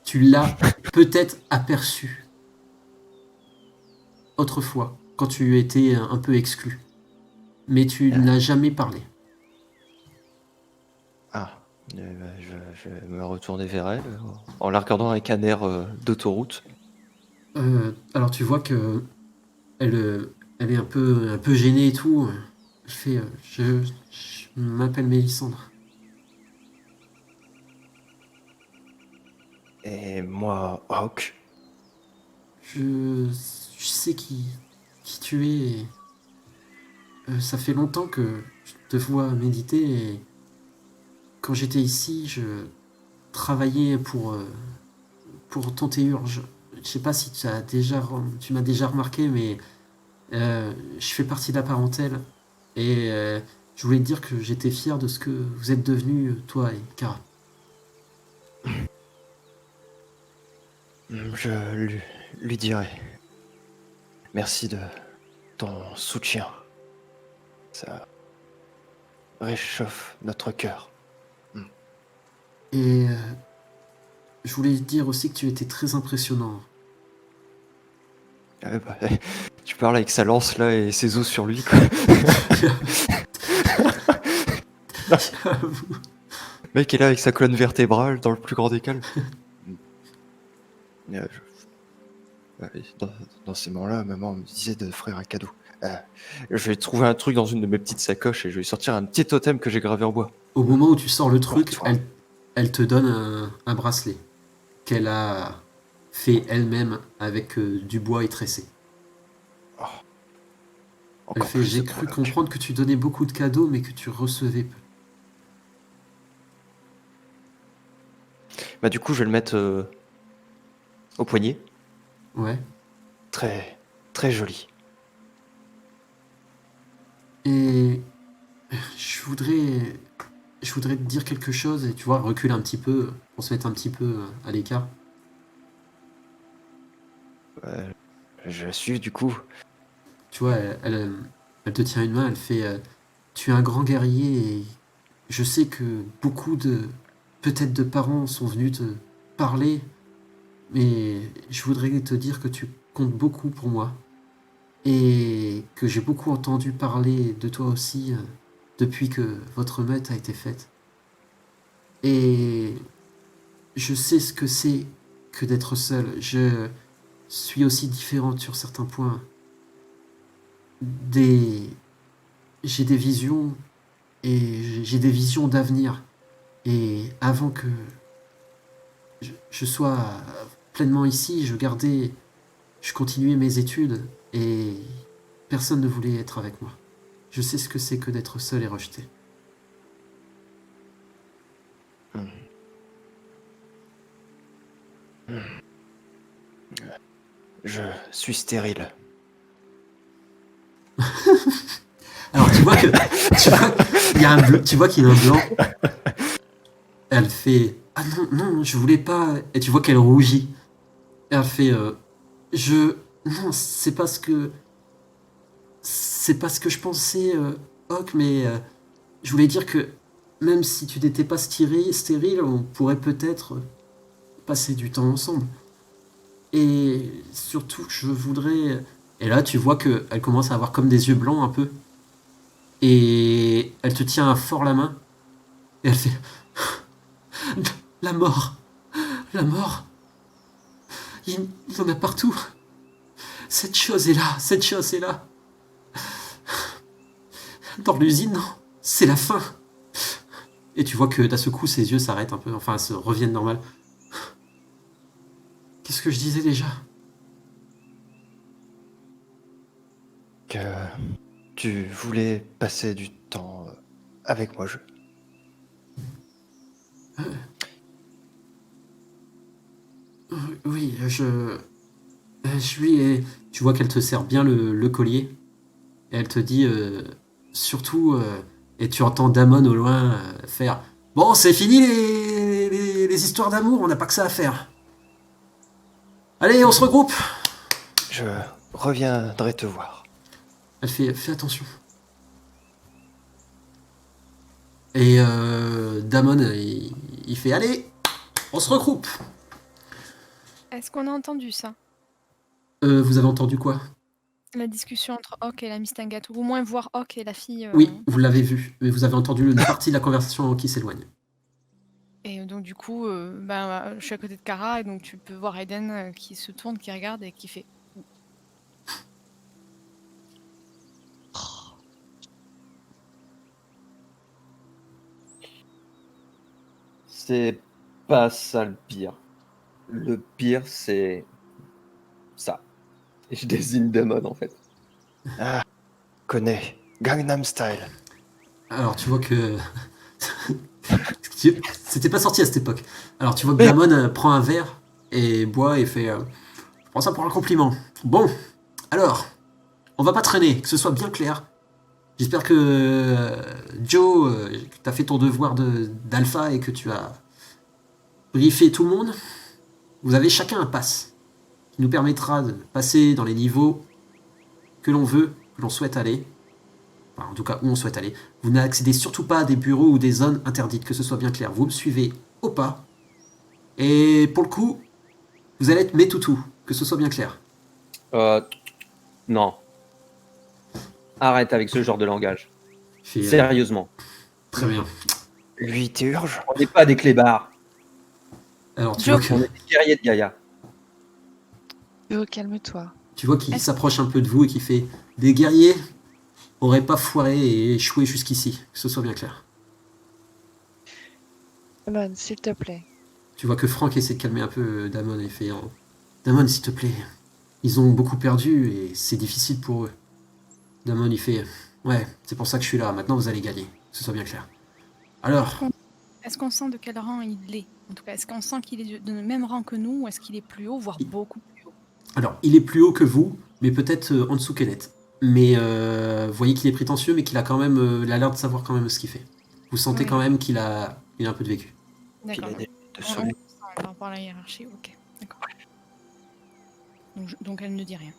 Tu l'as peut-être aperçu autrefois, quand tu étais un peu exclu. Mais tu n'as jamais parlé. Ah, je vais me retourner vers elle en la regardant avec un air d'autoroute. Alors tu vois que elle est un peu gênée et tout. Elle fait je m'appelle Mélissandre. Et moi, Hawk, Je sais qui tu es. Et, ça fait longtemps que je te vois méditer et quand j'étais ici, je travaillais pour Tontéur. Je sais pas si tu m'as déjà remarqué, mais je fais partie de la parentèle et je voulais te dire que j'étais fier de ce que vous êtes devenus, toi et Kara. je lui dirai. Merci de ton soutien. Ça réchauffe notre cœur. Et je voulais te dire aussi que tu étais très impressionnant. Bah, tu parles avec sa lance là et ses os sur lui, quoi. J'avoue. Le mec est là avec sa colonne vertébrale dans le plus grand des calmes. Dans ces moments-là, maman me disait d'offrir un cadeau. Je vais trouver un truc dans une de mes petites sacoches et je vais sortir un petit totem que j'ai gravé en bois. Au moment où tu sors le truc, toi. elle te donne un bracelet qu'elle a fait elle-même avec du bois étressé. Elle Encore fait plus j'ai de cru breloques. comprendre que tu donnais beaucoup de cadeaux mais que tu recevais peu. Bah du coup, je vais le mettre au poignet. Ouais. Très, très joli. Et je voudrais te dire quelque chose et tu vois, recule un petit peu pour se mettre un petit peu à l'écart. Je la suis du coup. Tu vois, elle te tient une main, elle fait tu es un grand guerrier et je sais que beaucoup peut-être de parents sont venus te parler, mais je voudrais te dire que tu comptes beaucoup pour moi et que j'ai beaucoup entendu parler de toi aussi depuis que votre meute a été faite. Et je sais ce que c'est que d'être seul. Je suis aussi différente sur certains points. J'ai des visions et j'ai des visions d'avenir. Et avant que je sois pleinement ici, je continuais mes études et personne ne voulait être avec moi. Je sais ce que c'est que d'être seul et rejeté. Je suis stérile. Alors tu vois qu'il y a tu vois qu'il y a un blanc. Elle fait ah non je voulais pas et tu vois qu'elle rougit. Et elle fait non c'est pas ce que je pensais Hawk mais je voulais dire que même si tu n'étais pas stérile on pourrait peut-être passer du temps ensemble. Et surtout je voudrais et là tu vois que elle commence à avoir comme des yeux blancs un peu. Et elle te tient fort la main. Et elle fait la mort. La mort. Il y en a partout. Cette chose est là. Cette chose est là. Dans l'usine, non. C'est la fin. Et tu vois que d'un seul coup, ses yeux s'arrêtent un peu. Enfin, se reviennent normal. Qu'est-ce que je disais déjà? Que tu voulais passer du temps avec moi. Oui, je suis... Et tu vois qu'elle te serre bien le collier. Et elle te dit surtout... et tu entends Damon au loin faire... Bon, c'est fini les histoires d'amour, on n'a pas que ça à faire. Allez, on se regroupe. Je reviendrai te voir. Elle fait fais attention. Et Damon, il fait allez, on se regroupe. Est-ce qu'on a entendu ça? Vous avez entendu quoi? La discussion entre Hawk et la Miss Tangat, ou au moins voir Hawk et la fille. Oui, vous l'avez vu, mais vous avez entendu une partie de la conversation qui s'éloigne. Et donc du coup, je suis à côté de Kara, et donc tu peux voir Eden qui se tourne, qui regarde et qui fait. C'est pas ça le pire. Le pire, c'est ça. Et je désigne Damon, en fait. Ah, connais. Gangnam Style. Alors tu vois que... C'était pas sorti à cette époque. Alors tu vois que Damon prend un verre et boit et fait... Je prends ça pour un compliment. Bon, alors, on va pas traîner, que ce soit bien clair. J'espère que Joe, t'as fait ton devoir d'alpha et que tu as briefé tout le monde. Vous avez chacun un pass qui nous permettra de passer dans les niveaux que l'on veut, que l'on souhaite aller. Enfin, en tout cas, où on souhaite aller. Vous n'accédez surtout pas à des bureaux ou des zones interdites, que ce soit bien clair. Vous me suivez au pas. Et pour le coup, vous allez être mes toutous, que ce soit bien clair. Non. Arrête avec ce genre de langage. Fait, Sérieusement. Très bien. Lui, t'es urge. On n'est pas des clébards. Alors, tu Joe. vois que... On est des guerriers de Gaïa. Oh, calme-toi. Tu vois qu'il s'approche un peu de vous et qu'il fait « Des guerriers auraient pas foiré et échoué jusqu'ici, que ce soit bien clair. Damon, s'il te plaît. » Tu vois que Franck essaie de calmer un peu Damon et fait « Damon, s'il te plaît, ils ont beaucoup perdu et c'est difficile pour eux. » Damon, il fait « Ouais, c'est pour ça que je suis là, maintenant vous allez gagner, que ce soit bien clair. » Alors, Est-ce qu'on sent de quel rang il est? En tout cas, est-ce qu'on sent qu'il est de même rang que nous, ou est-ce qu'il est plus haut, voire beaucoup plus haut? alors, il est plus haut que vous, mais peut-être en dessous qu'Ennette. Mais vous voyez qu'il est prétentieux, mais qu'il a quand même, il a l'air de savoir quand même ce qu'il fait. Vous sentez Oui. quand même qu'il a un peu de vécu. Qu'il D'accord. a des de On sauver. sent par rapport à la hiérarchie, ok. D'accord. Donc elle ne dit rien.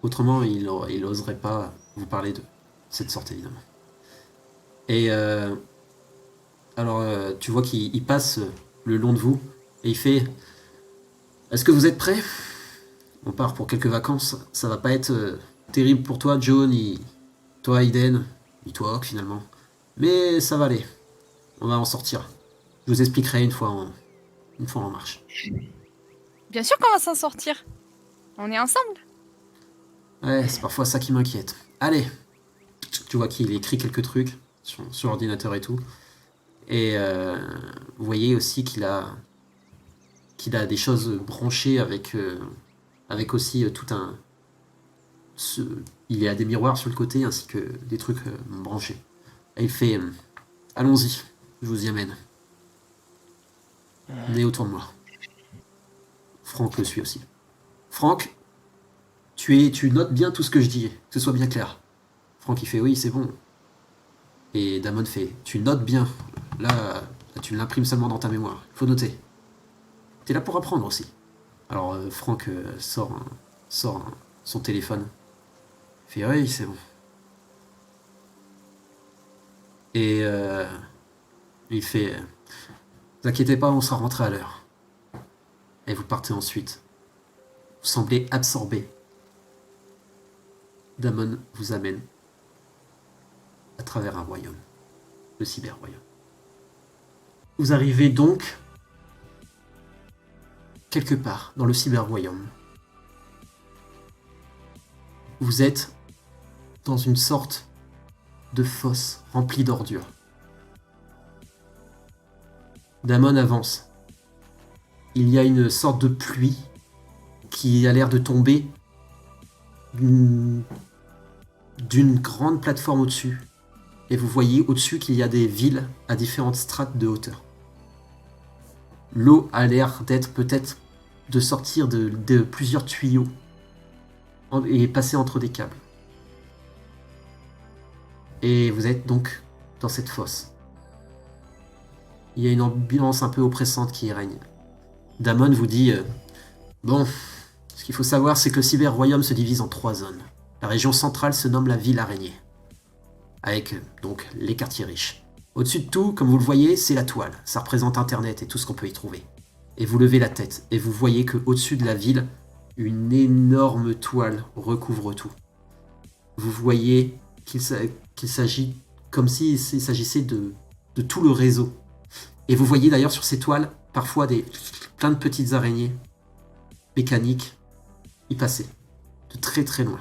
Autrement, il oserait pas vous parler de cette sorte, évidemment. Et alors, tu vois qu'il passe le long de vous et il fait « Est-ce que vous êtes prêts ? On part pour quelques vacances. Ça va pas être terrible pour toi, Joe, ni toi, Eden, ni toi, Hawk, finalement. Mais ça va aller. On va en sortir. Je vous expliquerai une fois en marche. » Bien sûr qu'on va s'en sortir. On est ensemble. Ouais, c'est parfois ça qui m'inquiète. Allez. Tu vois qu'il écrit quelques trucs sur l'ordinateur et tout. Et vous voyez aussi qu'il a des choses branchées avec aussi tout un... il y a des miroirs sur le côté ainsi que des trucs branchés. Et il fait allons-y, je vous y amène. Venez autour de moi. Franck le suit aussi. Franck, tu notes bien tout ce que je dis, que ce soit bien clair. Franck il fait oui, c'est bon. Et Damon fait tu notes bien. Là, tu l'imprimes seulement dans ta mémoire. Il faut noter. T'es là pour apprendre aussi. Alors Franck sort son téléphone. Il fait oui, c'est bon. Et il fait ne vous inquiétez pas, on sera rentré à l'heure. Et vous partez ensuite. Vous semblez absorbé. Damon vous amène à travers un royaume. Le cyber-royaume. Vous arrivez donc quelque part dans le cyber-royaume. Vous êtes dans une sorte de fosse remplie d'ordures. Damon avance. Il y a une sorte de pluie qui a l'air de tomber d'une grande plateforme au-dessus. Et vous voyez au-dessus qu'il y a des villes à différentes strates de hauteur. L'eau a l'air d'être peut-être de sortir de plusieurs tuyaux et passer entre des câbles. Et vous êtes donc dans cette fosse. Il y a une ambiance un peu oppressante qui y règne. Damon vous dit bon, ce qu'il faut savoir, c'est que le cyber-royaume se divise en 3 zones. La région centrale se nomme la ville araignée, avec donc les quartiers riches. Au-dessus de tout, comme vous le voyez, c'est la toile. Ça représente Internet et tout ce qu'on peut y trouver. Et vous levez la tête et vous voyez que au-dessus de la ville, une énorme toile recouvre tout. vous voyez qu'il s'agit comme s'il s'agissait de tout le réseau. Et vous voyez d'ailleurs sur ces toiles, parfois plein de petites araignées mécaniques y passer, de très très loin.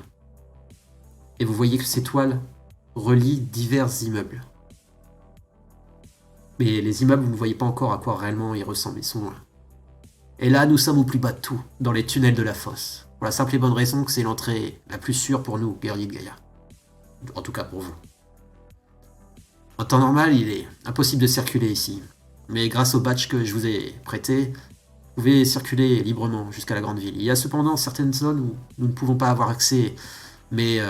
Et vous voyez que ces toiles relient divers immeubles. Mais les immeubles, vous ne voyez pas encore à quoi réellement ils ressemblent, ils sont loin. Et là, nous sommes au plus bas de tout, dans les tunnels de la fosse. Pour la simple et bonne raison que c'est l'entrée la plus sûre pour nous, guerriers de Gaïa. En tout cas pour vous. En temps normal, il est impossible de circuler ici. Mais grâce au badge que je vous ai prêté, vous pouvez circuler librement jusqu'à la grande ville. Il y a cependant certaines zones où nous ne pouvons pas avoir accès, mais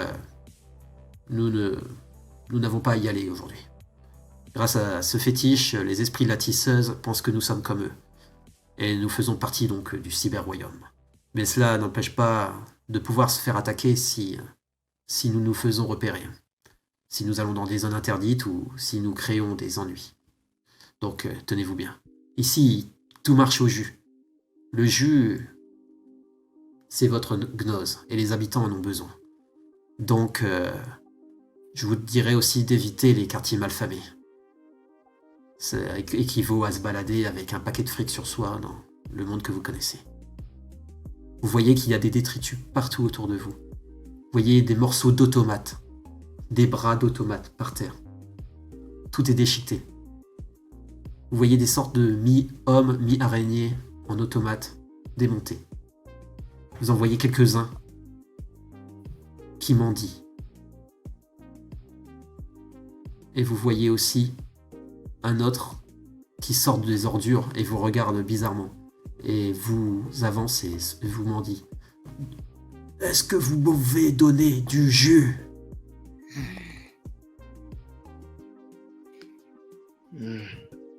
nous n'avons pas à y aller aujourd'hui. Grâce à ce fétiche, les esprits de la tisseuse pensent que nous sommes comme eux. Et nous faisons partie donc du cyber-royaume. Mais cela n'empêche pas de pouvoir se faire attaquer si nous nous faisons repérer. Si nous allons dans des zones interdites ou si nous créons des ennuis. Donc tenez-vous bien. Ici, tout marche au jus. Le jus, c'est votre gnose et les habitants en ont besoin. Donc, je vous dirais aussi d'éviter les quartiers malfamés. Ça équivaut à se balader avec un paquet de fric sur soi dans le monde que vous connaissez. Vous voyez qu'il y a des détritus partout autour de vous. Vous voyez des morceaux d'automates, des bras d'automates par terre. Tout est déchiqueté. Vous voyez des sortes de mi-hommes, mi-araignées en automates démontés. Vous en voyez quelques-uns qui mendient. Et vous voyez aussi un autre qui sort des ordures et vous regarde bizarrement. Et vous avance et vous mendie. Est-ce que vous pouvez donner du jus ? Je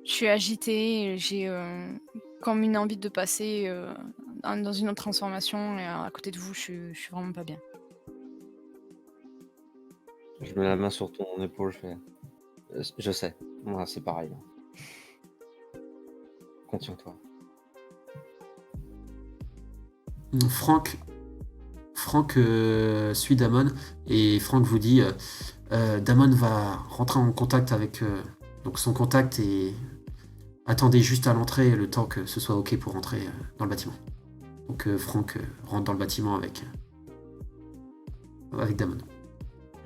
suis agitée, j'ai comme une envie de passer dans une autre transformation, et à côté de vous, je suis vraiment pas bien. Je mets la main sur ton épaule, je fais. Je sais, moi c'est pareil. Contiens-toi. Franck suit Damon et Franck vous dit Damon va rentrer en contact avec donc son contact et attendez juste à l'entrée le temps que ce soit ok pour rentrer dans le bâtiment. Donc Franck rentre dans le bâtiment avec Damon.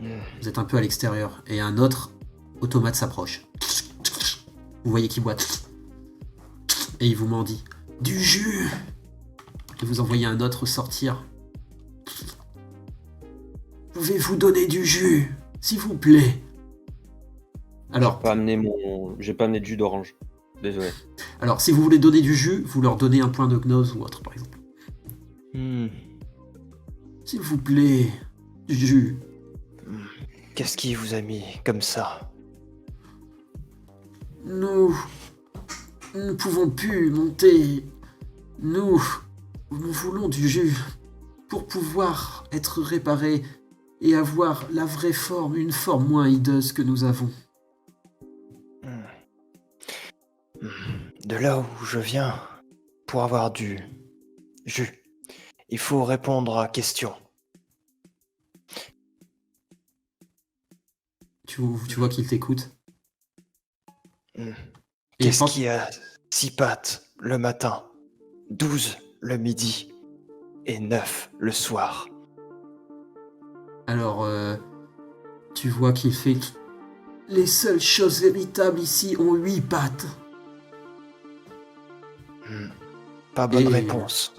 Vous êtes un peu à l'extérieur et un autre automate s'approche. Vous voyez qu'il boite et il vous mendie du jus. Et vous en voyez un autre sortir. Pouvez-vous donner du jus, s'il vous plaît? Alors, j'ai pas amené de jus d'orange. Désolé. Alors, si vous voulez donner du jus, vous leur donnez un point de gnose ou autre, par exemple. S'il vous plaît, du jus. Qu'est-ce qui vous a mis comme ça? Nous ne pouvons plus monter. Nous voulons du jus pour pouvoir être réparés et avoir la vraie forme, une forme moins hideuse que nous avons. De là où je viens, pour avoir du jus, il faut répondre à question. Tu vois qu'il t'écoute. Qu'est-ce qui a 6 pattes le matin, 12 le midi et 9 le soir? Alors, tu vois qu'il fait... Les seules choses véritables ici ont 8 pattes. Pas bonne réponse.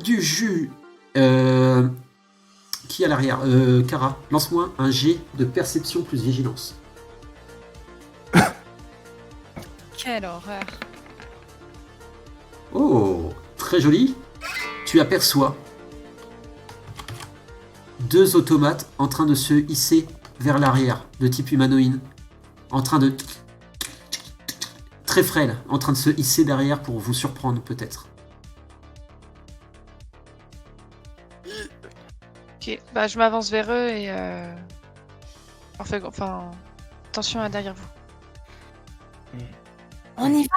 Du jus. Qui est à l'arrière? Kara, lance-moi un jet de perception plus vigilance. Quelle horreur. Oh, très joli. Tu aperçois 2 automates en train de se hisser vers l'arrière, de type humanoïde, en train de... très frêle, en train de se hisser derrière pour vous surprendre peut-être. Ok, bah je m'avance vers eux et enfin, attention à derrière vous. On y va?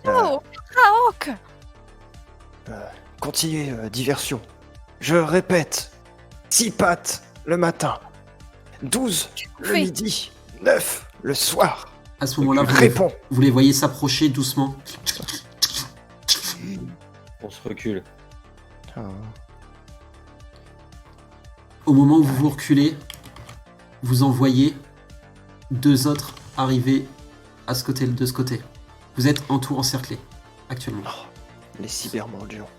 Oh, Raok! Continuez, diversion. Je répète, 6 pattes le matin, 12 le fais. midi, 9 le soir. À ce moment-là, Réponds. vous les voyez s'approcher doucement. On se recule. Ah. Au moment où vous vous reculez, vous en voyez 2 autres arriver de ce côté. Vous êtes encerclés actuellement. Les cybermendiants.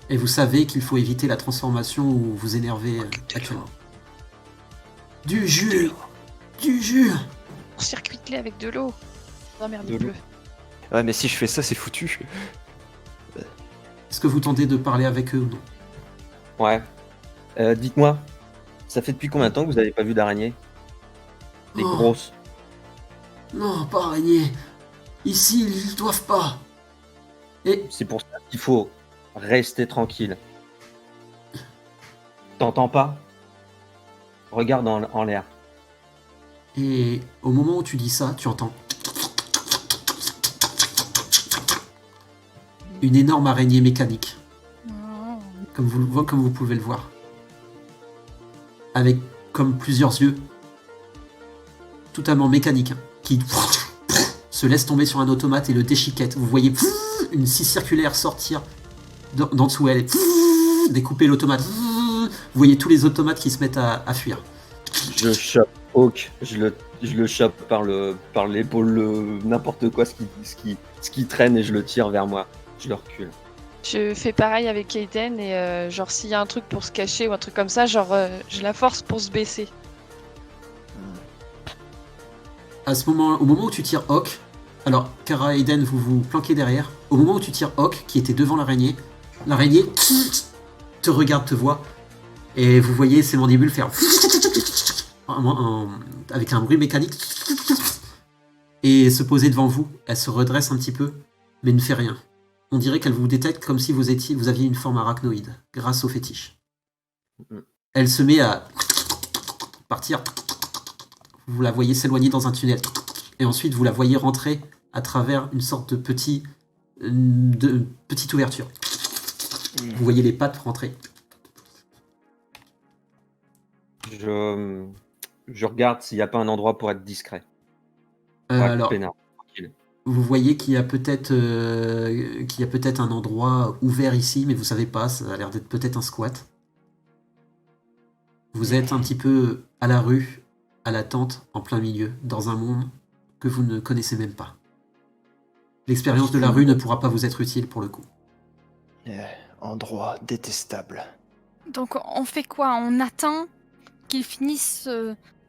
Et vous savez qu'il faut éviter la transformation où vous énervez actuellement. Du jus. On circuite-les avec de l'eau. Non merde, De il l'eau. pleut. Ouais, mais si je fais ça, c'est foutu. Est-ce que vous tentez de parler avec eux ou non? Ouais. Dites-moi, ça fait depuis combien de temps que vous n'avez pas vu d'araignée? Des Oh. grosses. Non, pas araignée. Ici, ils doivent pas. Et C'est pour ça qu'il faut rester tranquille. T'entends pas? Regarde en l'air. Et au moment où tu dis ça, tu entends une énorme araignée mécanique, Oh. comme vous pouvez le voir, avec comme plusieurs yeux, totalement mécaniques, hein, qui se laisse tomber sur un automate et le déchiquette. Vous voyez une scie circulaire sortir d'en dessous elle et découper l'automate. Vous voyez tous les automates qui se mettent à fuir. Je chope Hawk, je le chope par l'épaule, n'importe quoi, ce qui traîne, et je le tire vers moi. Je le recule. Je fais pareil avec Kaiten et genre s'il y a un truc pour se cacher ou un truc comme ça, genre je la force pour se baisser. Au moment où tu tires Hawk, alors Kara et Eden, vous vous planquez derrière. Au moment où tu tires Hawk, qui était devant l'araignée te regarde, te voit, et vous voyez ses mandibules faire avec un bruit mécanique et se poser devant vous. Elle se redresse un petit peu, mais ne fait rien. On dirait qu'elle vous détecte comme si vous aviez une forme arachnoïde, grâce au fétiche. Elle se met à partir. Vous la voyez s'éloigner dans un tunnel. Et ensuite, vous la voyez rentrer à travers une sorte de petite ouverture. Vous voyez les pattes rentrer. Je regarde s'il n'y a pas un endroit pour être discret. Alors, Peinard, tranquille. vous voyez qu'il y a peut-être un endroit ouvert ici, mais vous savez pas, ça a l'air d'être peut-être un squat. Vous êtes un petit peu à la rue, à la tente, en plein milieu, dans un monde que vous ne connaissez même pas. L'expérience de la rue ne pourra pas vous être utile pour le coup. Endroit détestable. Donc on fait quoi? On attend qu'ils finissent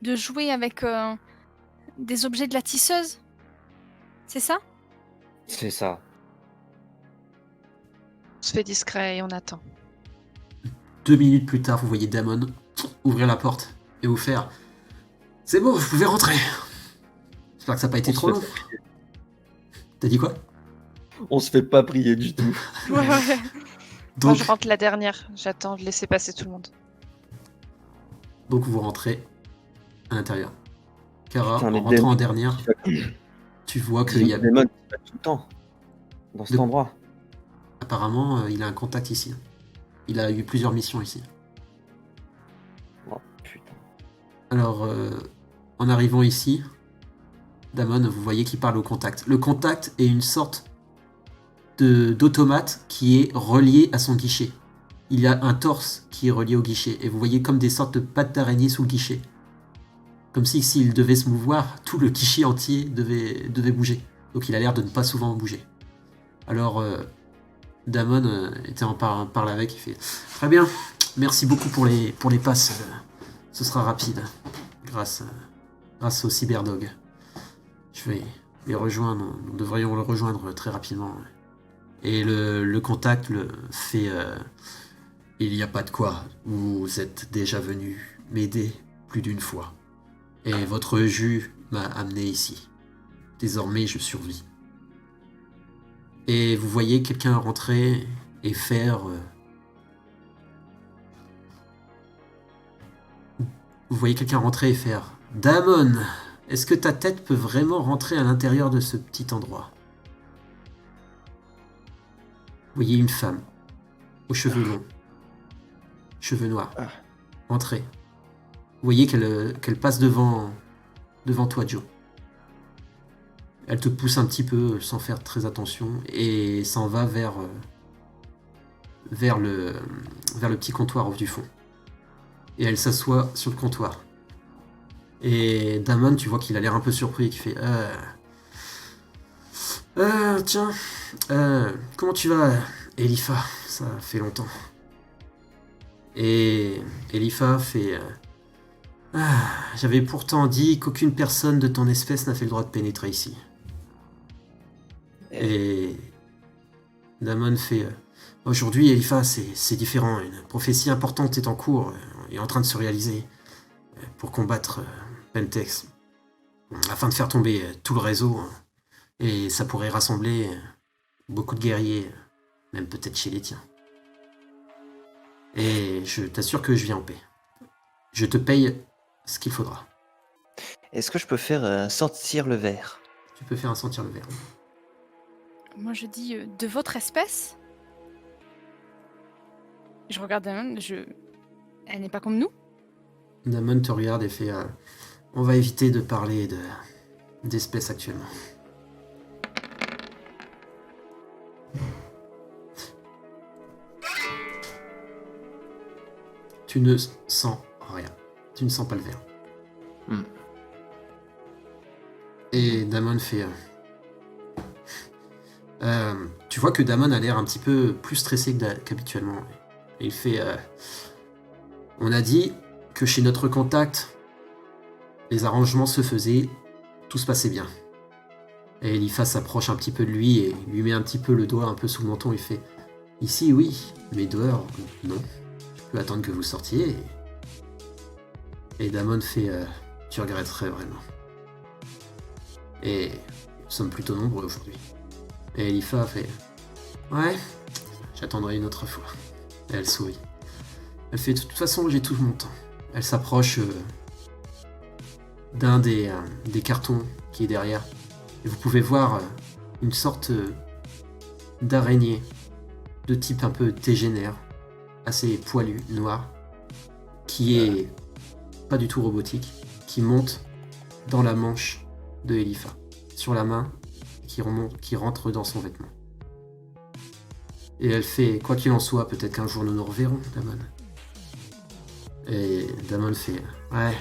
de jouer avec des objets de la tisseuse? C'est ça? C'est ça. On se fait discret et on attend. 2 minutes plus tard, vous voyez Damon ouvrir la porte et vous faire « C'est bon, vous pouvez rentrer !» J'espère que ça n'a pas été trop long. T'as dit quoi? On se fait pas prier du tout. Ouais. Moi Donc, je rentre la dernière, j'attends de laisser passer tout le monde. donc vous rentrez à l'intérieur. Kara, Putain, mais en rentrant Damon, en dernière, tu vois qu'il y a... Damon, il va tout le temps dans cet De- endroit. Apparemment, il a un contact ici. Il a eu plusieurs missions ici. Oh putain. Alors, en arrivant ici, Damon, vous voyez qu'il parle au contact. Le contact est une sorte d'automate qui est relié à son guichet. Il y a un torse qui est relié au guichet. Et vous voyez comme des sortes de pattes d'araignée sous le guichet. Comme si s'il devait se mouvoir, tout le guichet entier devait bouger. Donc il a l'air de ne pas souvent bouger. Alors, Damon était en parle avec, il fait « Très bien, merci beaucoup pour les passes. Ce sera rapide, grâce au Cyberdog. Je vais les rejoindre, nous devrions le rejoindre très rapidement. » Et le contact le fait « Il n'y a pas de quoi, vous êtes déjà venu m'aider plus d'une fois. Et votre jus m'a amené ici. Désormais, je survis. » Et vous voyez quelqu'un rentrer et faire... Vous voyez quelqu'un rentrer et faire... Damon, est-ce que ta tête peut vraiment rentrer à l'intérieur de ce petit endroit? Vous voyez une femme, aux cheveux longs, cheveux noirs. Ah. Entrez. Vous voyez qu'elle passe devant toi, Joe. Elle te pousse un petit peu sans faire très attention et s'en va vers le petit comptoir du fond. Et elle s'assoit sur le comptoir. Et Damon, tu vois qu'il a l'air un peu surpris et qu'il fait tiens, comment tu vas, Elifa? Ça fait longtemps. Et Elifa fait j'avais pourtant dit qu'aucune personne de ton espèce n'a fait le droit de pénétrer ici. Et Damon fait aujourd'hui, Elifa, c'est différent. Une prophétie importante est en cours, est en train de se réaliser pour combattre Pentex, afin de faire tomber tout le réseau. Et ça pourrait rassembler beaucoup de guerriers, même peut-être chez les tiens. Et je t'assure que je viens en paix. Je te paye ce qu'il faudra. Est-ce que je peux faire sentir le verre? Tu peux faire un sentir le verre. Moi, je dis de votre espèce. Je regarde Damon, elle n'est pas comme nous. Damon te regarde et fait on va éviter de parler d'espèces actuellement. Tu ne sens rien. Tu ne sens pas le verre. Et Damon fait tu vois que Damon a l'air un petit peu plus stressé qu'habituellement. Et il fait on a dit que chez notre contact, les arrangements se faisaient, tout se passait bien. Et Elifa s'approche un petit peu de lui et lui met un petit peu le doigt un peu sous le menton et fait ici oui, mais dehors, non. Je peux attendre que vous sortiez. Et Damon fait tu regretterais vraiment. Et nous sommes plutôt nombreux aujourd'hui. Et Elifa fait ouais, j'attendrai une autre fois. Et elle sourit. Elle fait de toute façon, j'ai tout mon temps. Elle s'approche d'un des cartons qui est derrière. Et vous pouvez voir une sorte d'araignée de type un peu tégénaire, assez poilu, noir, qui est pas du tout robotique, qui monte dans la manche de Elifa, sur la main, qui rentre dans son vêtement. Et elle fait, quoi qu'il en soit, peut-être qu'un jour nous nous reverrons, Damon. Et Damon fait, ouais,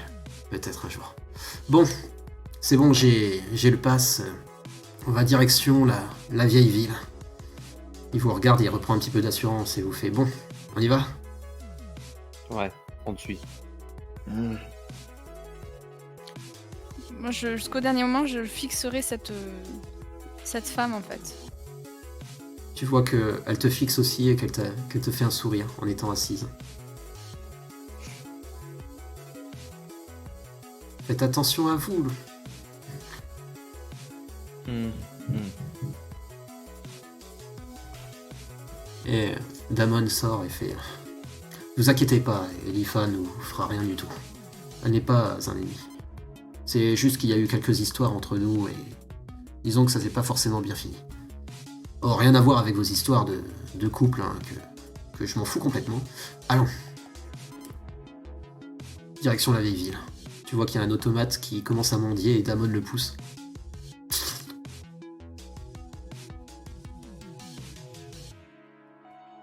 peut-être un jour. Bon, c'est bon, j'ai le pass. On va direction la vieille ville. Il vous regarde, il reprend un petit peu d'assurance et vous fait, bon, on y va? Ouais, on te suit. Moi, jusqu'au dernier moment, je fixerai cette femme, en fait. Tu vois qu'elle te fixe aussi et qu'elle te fait un sourire en étant assise. Faites attention à vous. Et Damon sort et fait ne vous inquiétez pas, Elifa nous fera rien du tout. Elle n'est pas un ennemi. C'est juste qu'il y a eu quelques histoires entre nous et disons que ça s'est pas forcément bien fini. Oh, rien à voir avec vos histoires de couple, hein, que je m'en fous complètement. Allons. Direction la vieille ville. Tu vois qu'il y a un automate qui commence à mendier et Damon le pousse.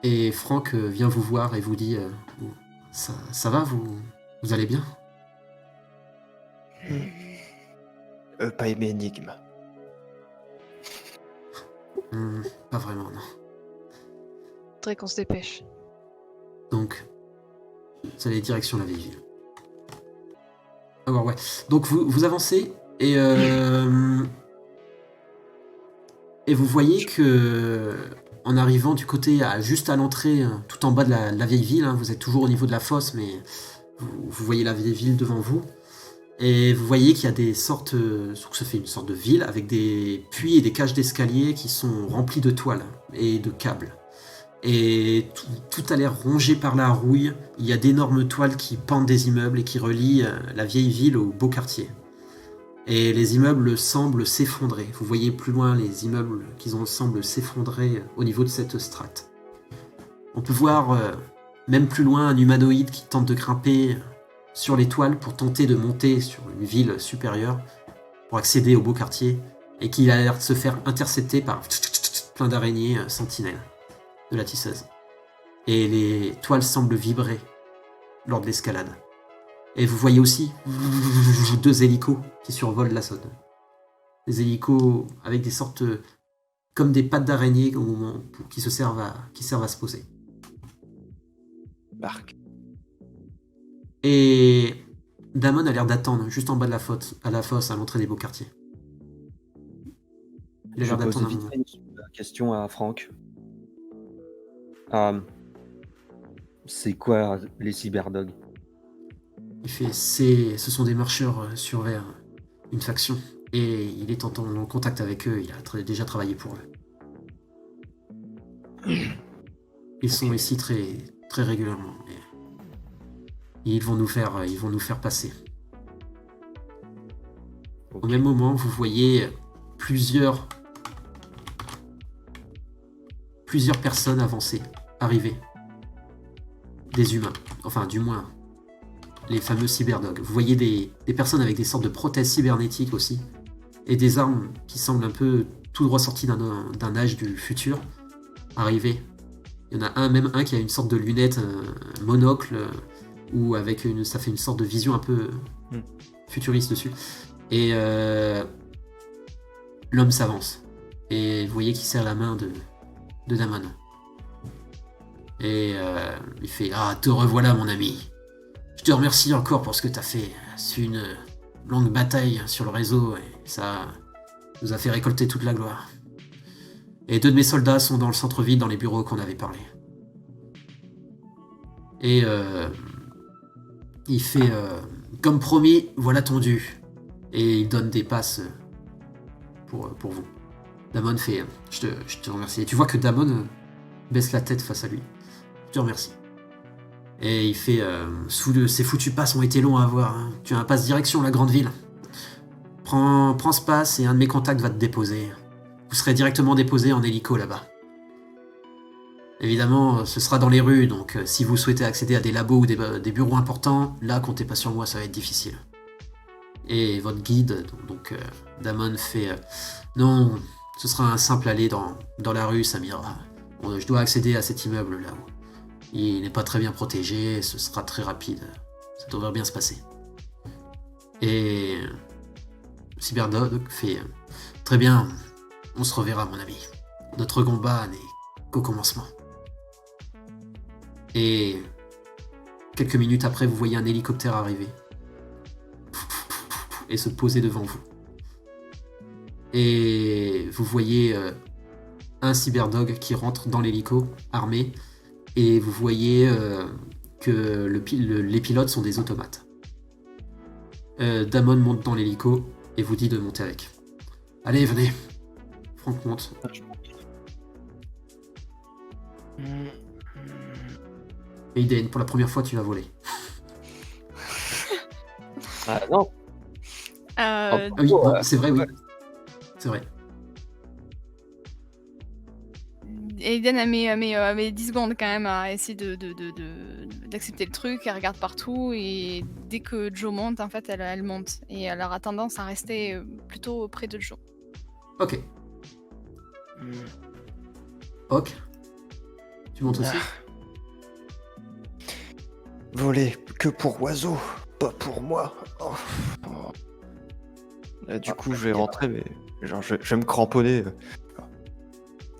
Et Franck vient vous voir et vous dit ça va, vous allez bien? Pas aimé énigme. Pas vraiment, non. Faudrait qu'on se dépêche. Donc, vous allez direction la vieille ville. Alors ouais. Donc vous avancez et vous voyez que en arrivant du côté juste à l'entrée, tout en bas de la vieille ville, hein, vous êtes toujours au niveau de la fosse, mais vous voyez la vieille ville devant vous. Et vous voyez qu'il y a des sortes, ça fait une sorte de ville avec des puits et des cages d'escalier qui sont remplis de toiles et de câbles. Et tout a l'air rongé par la rouille. Il y a d'énormes toiles qui pendent des immeubles et qui relient la vieille ville au beau quartier. Et les immeubles semblent s'effondrer. Vous voyez plus loin les immeubles qui semblent s'effondrer au niveau de cette strate. On peut voir Même plus loin, un humanoïde qui tente de grimper sur les toiles pour tenter de monter sur une ville supérieure pour accéder au beau quartier et qui a l'air de se faire intercepter par plein d'araignées sentinelles de la tisseuse. Et les toiles semblent vibrer lors de l'escalade. Et vous voyez aussi 2 hélicos qui survolent la zone. Des hélicos avec des sortes comme des pattes d'araignée au moment qui servent à se poser. Marc. Et Damon a l'air d'attendre juste en bas de la fosse à l'entrée des beaux quartiers. Il a Je l'air pose d'attendre un vite moment. fait une question à Franck. C'est quoi les cyberdogs? Il fait ce sont des marcheurs sur vers une faction. Et il est en contact avec eux, il a déjà travaillé pour eux. Ils sont ici très, très régulièrement. Et ils vont nous faire passer. Ok. Au même moment, vous voyez plusieurs personnes avancer, arriver. Des humains, enfin du moins les fameux cyberdogs. Vous voyez des personnes avec des sortes de prothèses cybernétiques aussi, et des armes qui semblent un peu tout droit sorties d'un âge du futur, arriver. Il y en a même un qui a une sorte de lunette, un monocle, ou avec ça fait une sorte de vision un peu futuriste dessus. Et l'homme s'avance. Et vous voyez qu'il serre la main de Damon. Et il fait « Ah, te revoilà mon ami. Je te remercie encore pour ce que t'as fait. C'est une longue bataille sur le réseau et ça nous a fait récolter toute la gloire. Et 2 de mes soldats sont dans le centre-ville, dans les bureaux qu'on avait parlé. » Et il fait « Comme promis, voilà ton dû. » Et il donne des passes pour vous. Damon fait « Je te remercie. » Et tu vois que Damon baisse la tête face à lui. « Je te remercie. » Et il fait ces foutus passes ont été longs à avoir. Hein. Tu as un passe direction la grande ville. Prends ce passe et un de mes contacts va te déposer. Vous serez directement déposé en hélico là-bas. Évidemment, ce sera dans les rues, donc si vous souhaitez accéder à des labos ou des bureaux importants, là, comptez pas sur moi, ça va être difficile. Et votre guide, donc Damon, fait non, ce sera un simple aller dans la rue, Samira. Je dois accéder à cet immeuble là-haut. Il n'est pas très bien protégé, ce sera très rapide. Ça devrait bien se passer. Et Cyberdog fait très bien, on se reverra mon ami. Notre combat n'est qu'au commencement. Et quelques minutes après, vous voyez un hélicoptère arriver et se poser devant vous. Et vous voyez un Cyberdog qui rentre dans l'hélico, armé, et vous voyez que les pilotes sont des automates. Damon monte dans l'hélico et vous dit de monter avec. Allez, venez. Franck monte. Et Iden, pour la première fois, tu vas voler. Ah non. Ah oui, non, c'est vrai, oui. C'est vrai. Aiden elle met 10 secondes quand même à essayer d'accepter le truc, elle regarde partout et dès que Joe monte, en fait, elle monte. Et elle aura tendance à rester plutôt près de Joe. Ok. Ok. Tu montes aussi? Voler que pour oiseau, pas pour moi. Oh. Du coup, je vais rentrer, mais genre, je vais me cramponner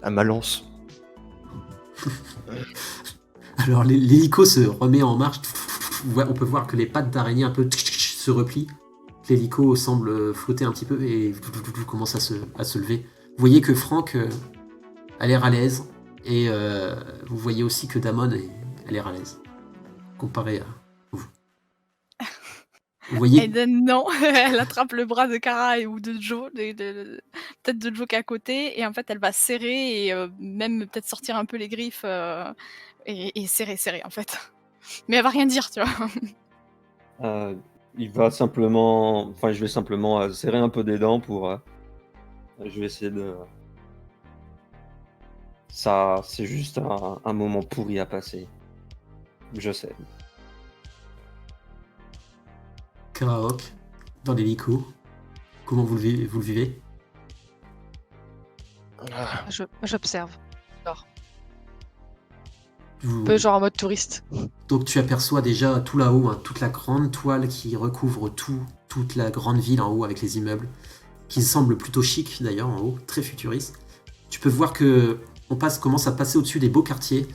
à ma lance. Alors l'hélico se remet en marche. On peut voir que les pattes d'araignée un peu se replient. L'hélico semble flotter un petit peu et commence à se lever. Vous voyez que Franck a l'air à l'aise et vous voyez aussi que Damon a l'air à l'aise comparé à vous. Vous voyez Aiden, non, elle attrape le bras de Kara ou de Joe, peut-être de Joe qui est à côté, et en fait elle va serrer et même peut-être sortir un peu les griffes et serrer en fait. Mais elle va rien dire, tu vois. Il va simplement, enfin, je vais simplement serrer un peu des dents pour. Je vais essayer de. Ça, c'est juste un moment pourri à passer. Je sais. Karaok, dans l'hélico, comment vous le vivez? Ah, J'observe. Vous- Un peu genre en mode touriste. Donc tu aperçois déjà tout là-haut, hein, toute la grande toile qui recouvre toute la grande ville en haut avec les immeubles, qui semble plutôt chic d'ailleurs en haut, très futuriste. Tu peux voir que commence à passer au-dessus des beaux quartiers,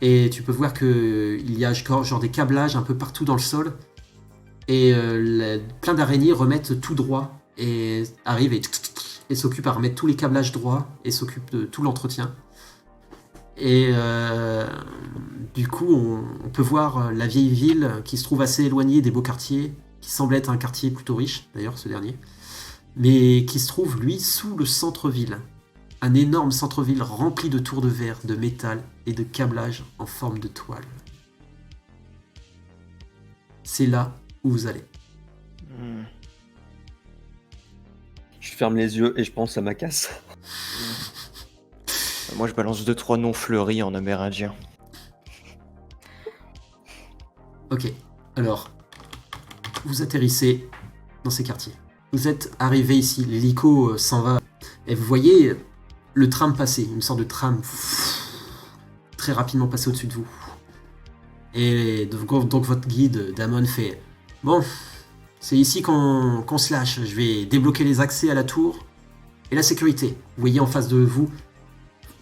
et tu peux voir que il y a genre des câblages un peu partout dans le sol, et plein d'araignées remettent tout droit, et arrivent et s'occupent à remettre tous les câblages droits, et s'occupent de tout l'entretien. Et du coup, on peut voir la vieille ville qui se trouve assez éloignée des beaux quartiers, qui semble être un quartier plutôt riche, d'ailleurs, ce dernier, mais qui se trouve, lui, sous le centre-ville. Un énorme centre-ville rempli de tours de verre, de métal et de câblages en forme de toile. C'est là où vous allez. hmm. Je ferme les yeux et je pense à ma casse. Moi, je balance 2-3 noms fleuris en amérindien. Ok, alors, vous atterrissez dans ces quartiers. Vous êtes arrivé ici, l'hélico s'en va, et vous voyez le tram passer, une sorte de tram très rapidement passer au-dessus de vous. Et donc votre guide, Damon, fait « Bon, c'est ici qu'on se lâche, je vais débloquer les accès à la tour et la sécurité. » Vous voyez en face de vous,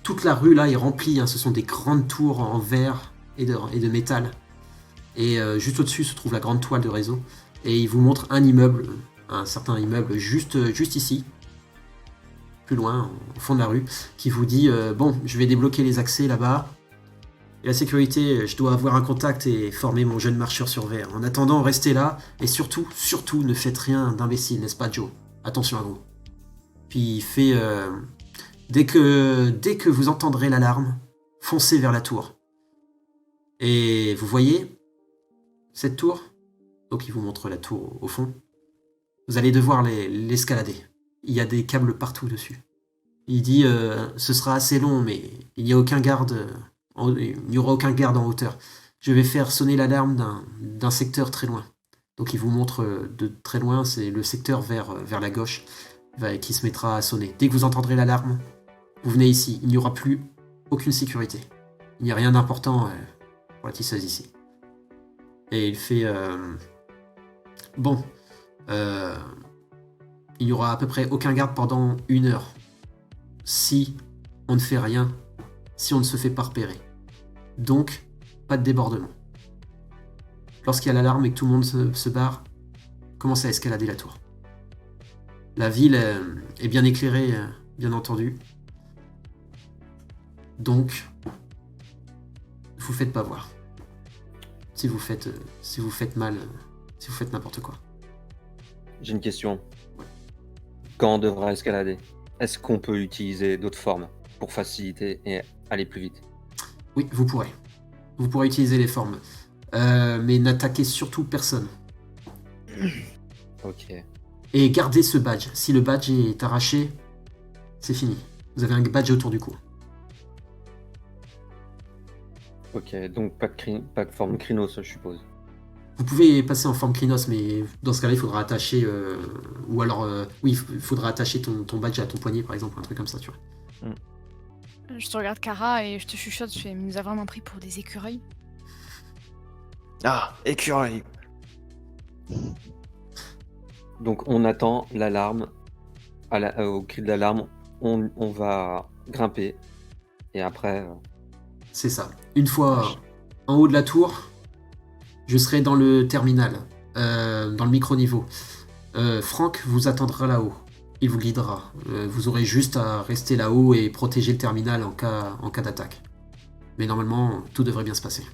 toute la rue là est remplie, hein, ce sont des grandes tours en verre et de métal. Et juste au-dessus se trouve la grande toile de réseau. Et il vous montre un certain immeuble juste ici, plus loin, au fond de la rue, qui vous dit bon, je vais débloquer les accès là-bas. Et la sécurité, je dois avoir un contact et former mon jeune marcheur sur verre. En attendant, restez là, et surtout, ne faites rien d'imbécile, n'est-ce pas, Joe? Attention à vous. Puis il fait dès que vous entendrez l'alarme, foncez vers la tour. Et vous voyez cette tour? Donc il vous montre la tour au fond. Vous allez devoir l'escalader. Il y a des câbles partout dessus. Il dit ce sera assez long, mais il n'y aura aucun garde en hauteur. Je vais faire sonner l'alarme d'un secteur très loin. Donc il vous montre de très loin, c'est le secteur vers la gauche qui se mettra à sonner. Dès que vous entendrez l'alarme, vous venez ici. Il n'y aura plus aucune sécurité. Il n'y a rien d'important pour la tisseuse ici. Et il fait bon, il n'y aura à peu près aucun garde pendant 1 heure. Si on ne fait rien, si on ne se fait pas repérer. Donc, pas de débordement. Lorsqu'il y a l'alarme et que tout le monde se barre, commencez à escalader la tour. La ville est bien éclairée, bien entendu. Donc, ne vous faites pas voir. Si vous faites mal, si vous faites n'importe quoi. J'ai une question. Quand on devra escalader, est-ce qu'on peut utiliser d'autres formes pour faciliter et aller plus vite? Oui, vous pourrez. Vous pourrez utiliser les formes. Mais n'attaquez surtout personne. Ok. Et gardez ce badge. Si le badge est arraché, c'est fini. Vous avez un badge autour du cou. Ok, donc pas de forme Krynos, je suppose. Vous pouvez passer en forme Krynos, mais dans ce cas-là, il faudra attacher... ou alors... oui, il faudra attacher ton badge à ton poignet, par exemple, un truc comme ça, tu vois. Je te regarde Kara et je te chuchote, je fais, il nous a vraiment pris pour des écureuils. Ah, écureuil. Donc on attend l'alarme. Au cri de l'alarme, on va grimper. Et après... C'est ça. Une fois en haut de la tour, je serai dans le terminal, dans le micro-niveau. Franck vous attendra là-haut. Il vous guidera. Vous aurez juste à rester là-haut et protéger le terminal en cas d'attaque. Mais normalement, tout devrait bien se passer.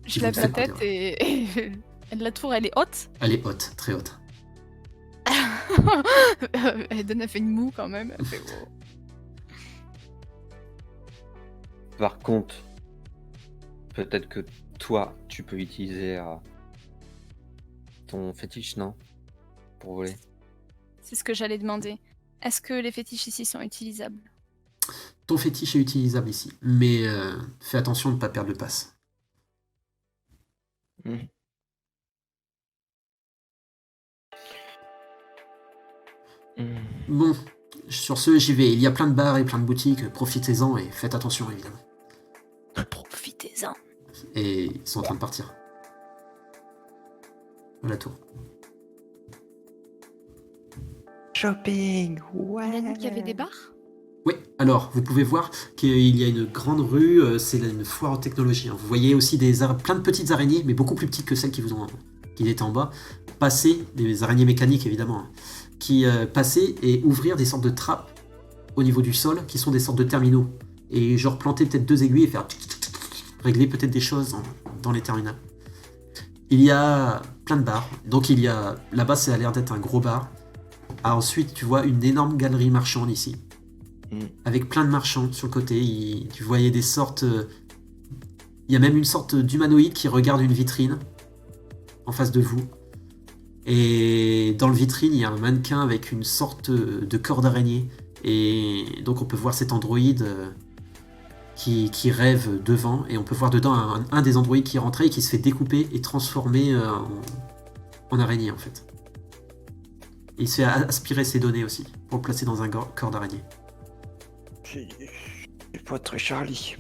Je lève la tête et la tour, elle est haute. Elle est haute, très haute. Eden a fait une moue quand même. Elle fait, oh. Par contre, peut-être que toi, tu peux utiliser ton fétiche, non? Pour voler. C'est ce que j'allais demander. Est-ce que les fétiches ici sont utilisables? Ton fétiche est utilisable ici, mais fais attention de ne pas perdre le pass. Hmm. Hmm. Bon, sur ce, j'y vais. Il y a plein de bars et plein de boutiques. Profitez-en et faites attention, évidemment. Profitez-en. Et ils sont en train de partir. De la tour. Shopping, On a dit qu'il y avait des bars? Oui, alors, vous pouvez voir qu'il y a une grande rue, c'est une foire aux technologies. Hein. Vous voyez aussi plein de petites araignées, mais beaucoup plus petites que celles qui étaient en bas, passer, des araignées mécaniques évidemment, hein, qui passaient et ouvrir des sortes de trappes au niveau du sol, qui sont des sortes de terminaux. Et genre planter peut-être 2 aiguilles et faire régler peut-être des choses dans les terminaux. Il y a plein de bars, donc il y a, là-bas ça a l'air d'être un gros bar. Ah, ensuite tu vois une énorme galerie marchande ici. Avec plein de marchands sur le côté, tu voyais des sortes... Il y a même une sorte d'humanoïde qui regarde une vitrine en face de vous. Et dans le vitrine, il y a un mannequin avec une sorte de corps d'araignée. Et donc on peut voir cet androïde qui rêve devant. Et on peut voir dedans un des androïdes qui est rentré et qui se fait découper et transformer en araignée en fait. Et il se fait aspirer ses données aussi pour le placer dans un corps d'araignée. C'est pas très Charlie.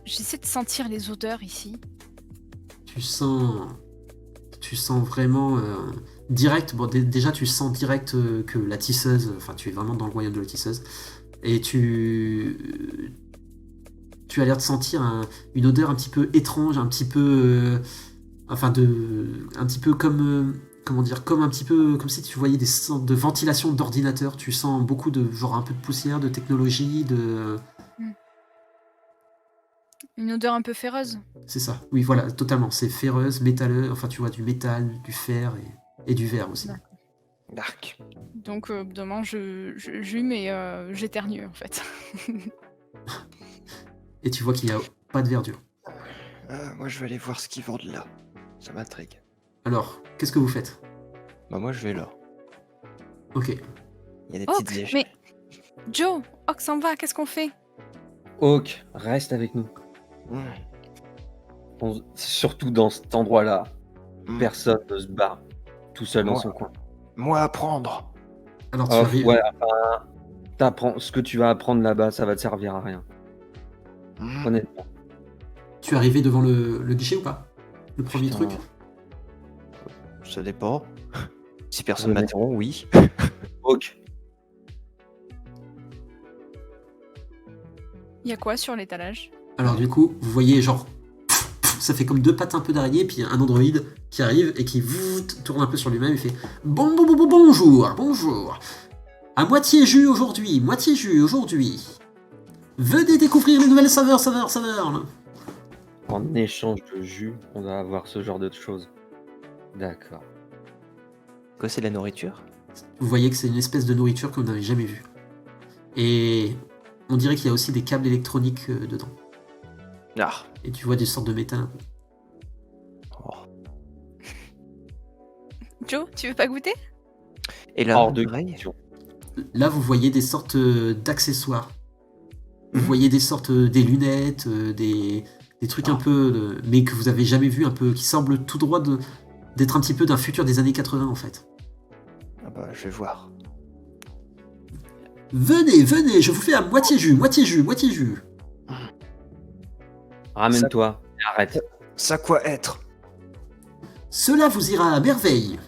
J'essaie de sentir les odeurs ici. Tu sens vraiment direct. Bon, déjà tu sens direct que la tisseuse, enfin tu es vraiment dans le royaume de la tisseuse, et tu as l'air de sentir une odeur un petit peu étrange, un petit peu, un petit peu comme comment dire, comme si tu voyais des sortes de ventilation d'ordinateur. Tu sens beaucoup de genre un peu de poussière, de technologie, de... Une odeur un peu féreuse. C'est ça, oui voilà, totalement. C'est ferreuse, métalleux, enfin tu vois du métal, du fer et du verre aussi. Dark. Donc demain j'hume et j'éternue en fait. Et tu vois qu'il n'y a pas de verdure. Moi je vais aller voir ce qu'ils vendent là. Ça m'intrigue. Alors, qu'est-ce que vous faites? Bah moi je vais là. Ok. Il y a des Hawk, petites échelles. mais Joe, Hawk s'en va, qu'est-ce qu'on fait? Hawk, reste avec nous. Surtout dans cet endroit-là. Personne ne se barre tout seul dans son coin. Moi apprendre. Alors tu arrives... Ouais, enfin, t'apprends ce que tu vas apprendre là-bas, ça va te servir à rien. Honnêtement. Tu es arrivé devant le guichet ou pas? Le premier Putain. truc? Ça dépend. Si personne m'attend, oui. Hawk, Il y a quoi sur l'étalage? Alors du coup, vous voyez genre... Ça fait comme 2 pattes un peu d'araignée, puis un androïde qui arrive et qui tourne un peu sur lui-même et fait bonjour. À moitié jus aujourd'hui. Venez découvrir les nouvelles saveurs. en échange de jus, on va avoir ce genre de choses. D'accord. Quoi, c'est de la nourriture? Vous voyez que c'est une espèce de nourriture que vous n'avez jamais vue. Et on dirait qu'il y a aussi des câbles électroniques dedans. Ah. Et tu vois des sortes de métal. Oh. Joe, tu veux pas goûter? Et là, Hors de pareil. question. Là, vous voyez des sortes d'accessoires. Vous voyez des sortes des lunettes, des trucs un peu... mais que vous avez jamais vu, un peu qui semblent tout droit d'être un petit peu d'un futur des années 80 en fait. Ah bah, je vais voir. Venez, je vous fais à moitié jus. Ramène-toi et arrête. Ça quoi être? Cela vous ira à merveille.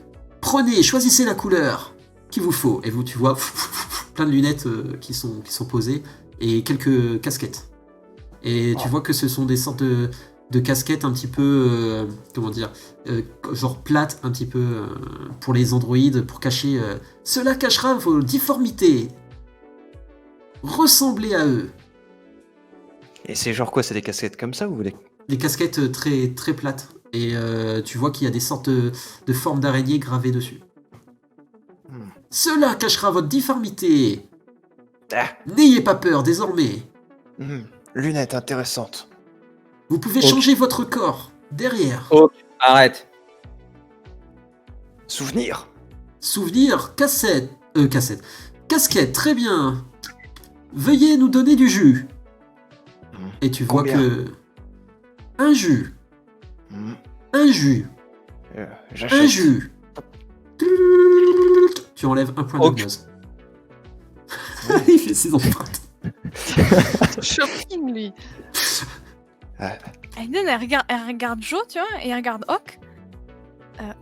Prenez, choisissez la couleur qu'il vous faut. Et vous, tu vois, plein de lunettes qui sont posées et quelques casquettes. Et tu vois que ce sont des sortes de casquettes un petit peu, genre plates un petit peu pour les androïdes, pour cacher... Cela cachera vos difformités. Ressemblez à eux. Et c'est genre quoi? C'est des casquettes comme ça ou Des casquettes très, très plates. Et tu vois qu'il y a des sortes de formes d'araignées gravées dessus. Cela cachera votre difformité. Ah. N'ayez pas peur désormais. Lunettes intéressantes. Vous pouvez changer votre corps derrière. Hawk, arrête. Souvenir. Souvenir, casquette, très bien. Veuillez nous donner du jus. Et tu vois Combien? que Un jus. Hmm, Un jus. Un J'achète. jus. Tu enlèves un point de Ok. gnose. Il fait ses empreintes. Shopping, lui. Aiden, elle regarde Joe, tu vois, et elle regarde Hawk.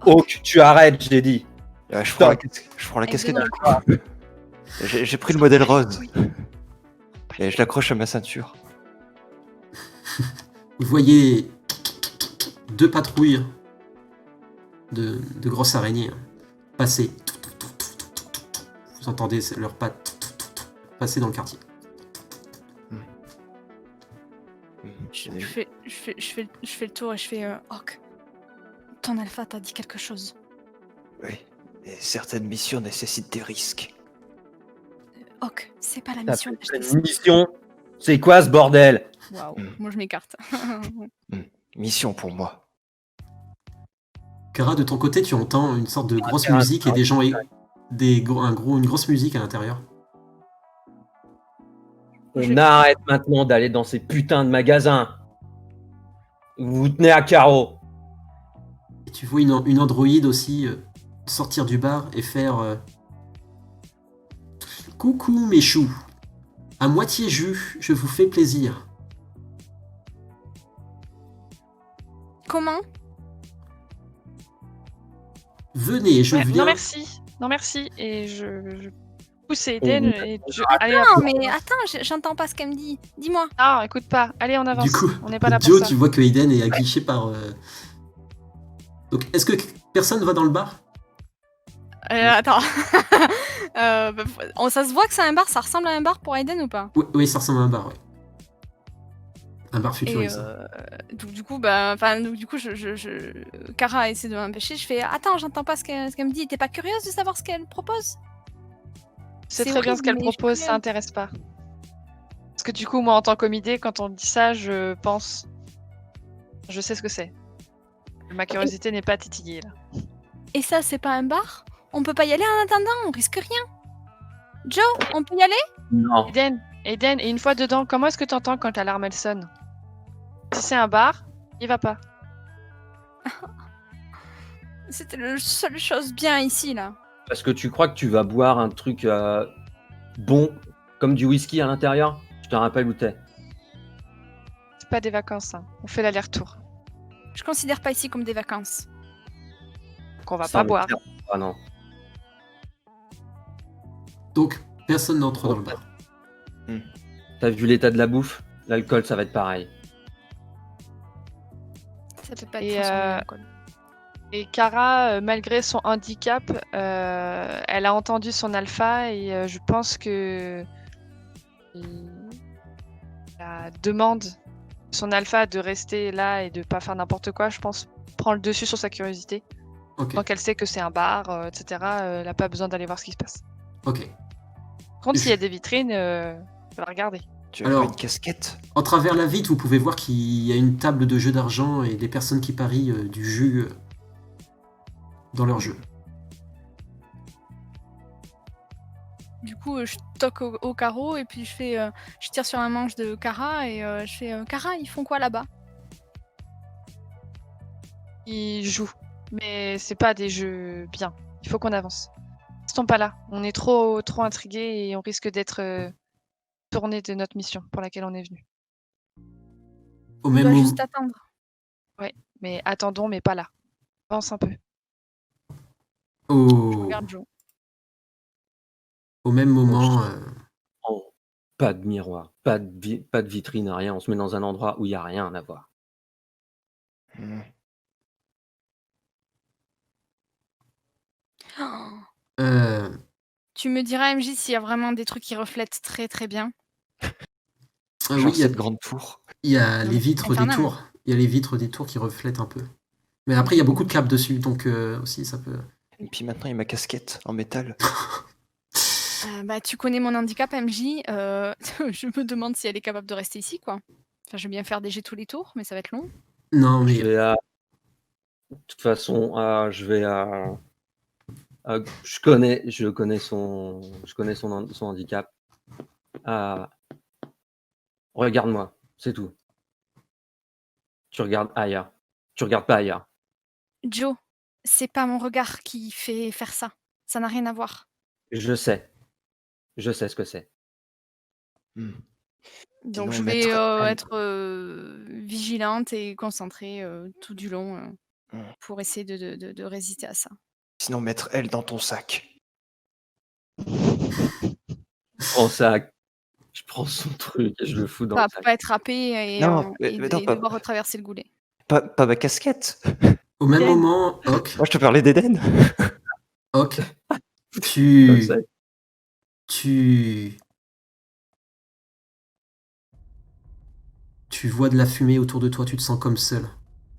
Ok, tu arrêtes, j'ai dit. Je prends la casquette. Aiden, du coup. J'ai pris le modèle rose. Oui. Et je l'accroche à ma ceinture. Vous voyez 2 patrouilles de grosses araignées passer. Vous entendez leurs pattes passer dans le quartier. Je fais le tour et je fais Hawk, ton alpha t'a dit quelque chose. Oui. Et certaines missions nécessitent des risques. Hawk, c'est pas la T'as mission fait d'acheter ça. une mission. C'est quoi ce bordel? Waouh, Mm. moi je m'écarte. Mission pour moi. Kara, de ton côté, tu entends une sorte de grosse faire un musique et des gens une grosse musique à l'intérieur. On arrête maintenant d'aller dans ces putains de magasins. Vous vous tenez à carreau. Et tu vois une androïde aussi sortir du bar et faire coucou mes choux. À moitié jus, je vous fais plaisir. Comment? Venez, je Ouais, viens. non merci. Non merci. Et je pousse Eden et allez, Non, mais attends, j'entends pas ce qu'elle me dit. Dis-moi. non, écoute pas. Allez, on avance. Du coup, on n'est pas là pour Joe, ça. tu vois que Aiden est aguiché par. Donc, est-ce que personne va dans le bar? Attends. Ça se voit que c'est un bar, ça ressemble à un bar pour Aiden ou pas? Oui, ça ressemble à un bar, ouais. Un bar Et futuriste. du coup, Kara essaie de m'empêcher. Je fais attends, j'entends pas ce qu'elle me dit. T'es pas curieuse de savoir ce qu'elle propose? C'est c'est très bien horrible, ce qu'elle mais je propose, peux- ça intéresse pas. Parce que du coup, moi en tant qu'homme-idée, quand on dit ça, je pense. Je sais ce que c'est. Ma curiosité n'est pas titillée là. Et ça, c'est pas un bar? On peut pas y aller en attendant, on risque rien. Joe, on peut y aller? Non. Eden, et une fois dedans, comment est-ce que t'entends quand l'alarme elle sonne? Si c'est un bar, il va pas. C'était la seule chose bien ici, là. Parce que tu crois que tu vas boire un truc bon, comme du whisky à l'intérieur? Je te rappelle où t'es. C'est pas des vacances, hein. On fait l'aller-retour. Je considère pas ici comme des vacances. Donc on va Ça pas me boire. sert pas, non. Donc, personne n'entre dans le bar. T'as vu l'état de la bouffe? L'alcool, ça va être pareil. Ça peut pas Et, être transformé en alcool. Et Kara, malgré son handicap, elle a entendu son alpha et je pense que la demande de son alpha de rester là et de pas faire n'importe quoi, je pense, prend le dessus sur sa curiosité. Ok, Donc elle sait que c'est un bar, etc. Elle n'a pas besoin d'aller voir ce qui se passe. ok. Par contre, s'il y a des vitrines, elle va regarder. Tu as Alors- pas une casquette? En travers la vitre, vous pouvez voir qu'il y a une table de jeu d'argent et des personnes qui parient du jus dans leur jeu. Du coup, je toque au carreau et puis je tire sur la manche de Kara et je fais Kara, ils font quoi là-bas? Ils jouent, mais c'est pas des jeux bien. Il faut qu'on avance. Restons pas là. On est trop intrigués et on risque d'être tourné de notre mission pour laquelle on est venu. Au On même doit moment, juste attendre. Mais attendons, mais pas là. Pense un peu. Je au, regarde Joe. au même moment, Oh, pas de miroir, pas de vitrine, rien. On se met dans un endroit où il n'y a rien à voir. Hmm. Tu me diras, MJ, s'il y a vraiment des trucs qui reflètent très très bien. oui, Genre il y a, cette grande tour. il y a Non, les mais vitres des infernal. tours. Il y a les vitres des tours qui reflètent un peu. Mais après, il y a beaucoup de câbles dessus, donc aussi ça peut. Et puis maintenant, il y a ma casquette en métal. Tu connais mon handicap, MJ. Je me demande si elle est capable de rester ici, quoi. Enfin, je vais bien faire des jets tous les tours, mais ça va être long. Non, mais Je vais de toute façon, je vais je connais son handicap. Regarde-moi, c'est tout. Tu regardes Aya. Tu regardes pas Aya. Joe, c'est pas mon regard qui fait faire ça. Ça n'a rien à voir. Je sais. Je sais ce que c'est. Hmm. Donc Sinon, je vais maître L. être vigilante et concentrée tout du long Hmm. pour essayer de résister à ça. Sinon, mettre elle dans ton sac. Je prends ça. Je prends son truc et je le fous dans le sac. Pas être happé et, Non, et mais non, et pas- devoir retraverser le goulet. Pas ma casquette. Au même Eden. moment, Hawk, Moi, je te parlais d'Eden. Hawk, Dans le tu, sac. tu, tu vois de la fumée autour de toi, tu te sens comme seul.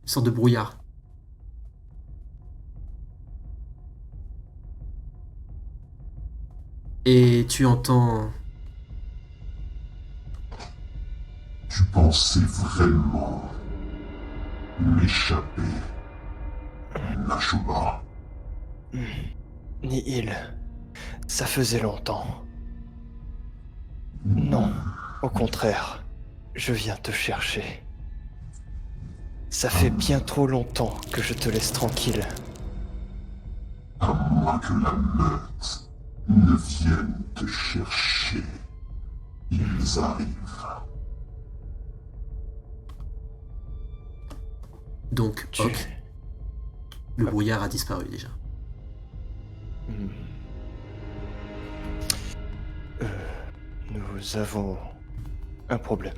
Une sorte de brouillard. Et tu entends... Tu pensais vraiment m'échapper, Nashuba? Nihil. Ça faisait longtemps. Non, au contraire. Je viens te chercher. Ça fait bien trop longtemps que je te laisse tranquille. À moins que la meute ne vienne te chercher. Ils arrivent. Donc, Tu- Hawk, le brouillard a disparu déjà. Hmm. Nous avons un problème.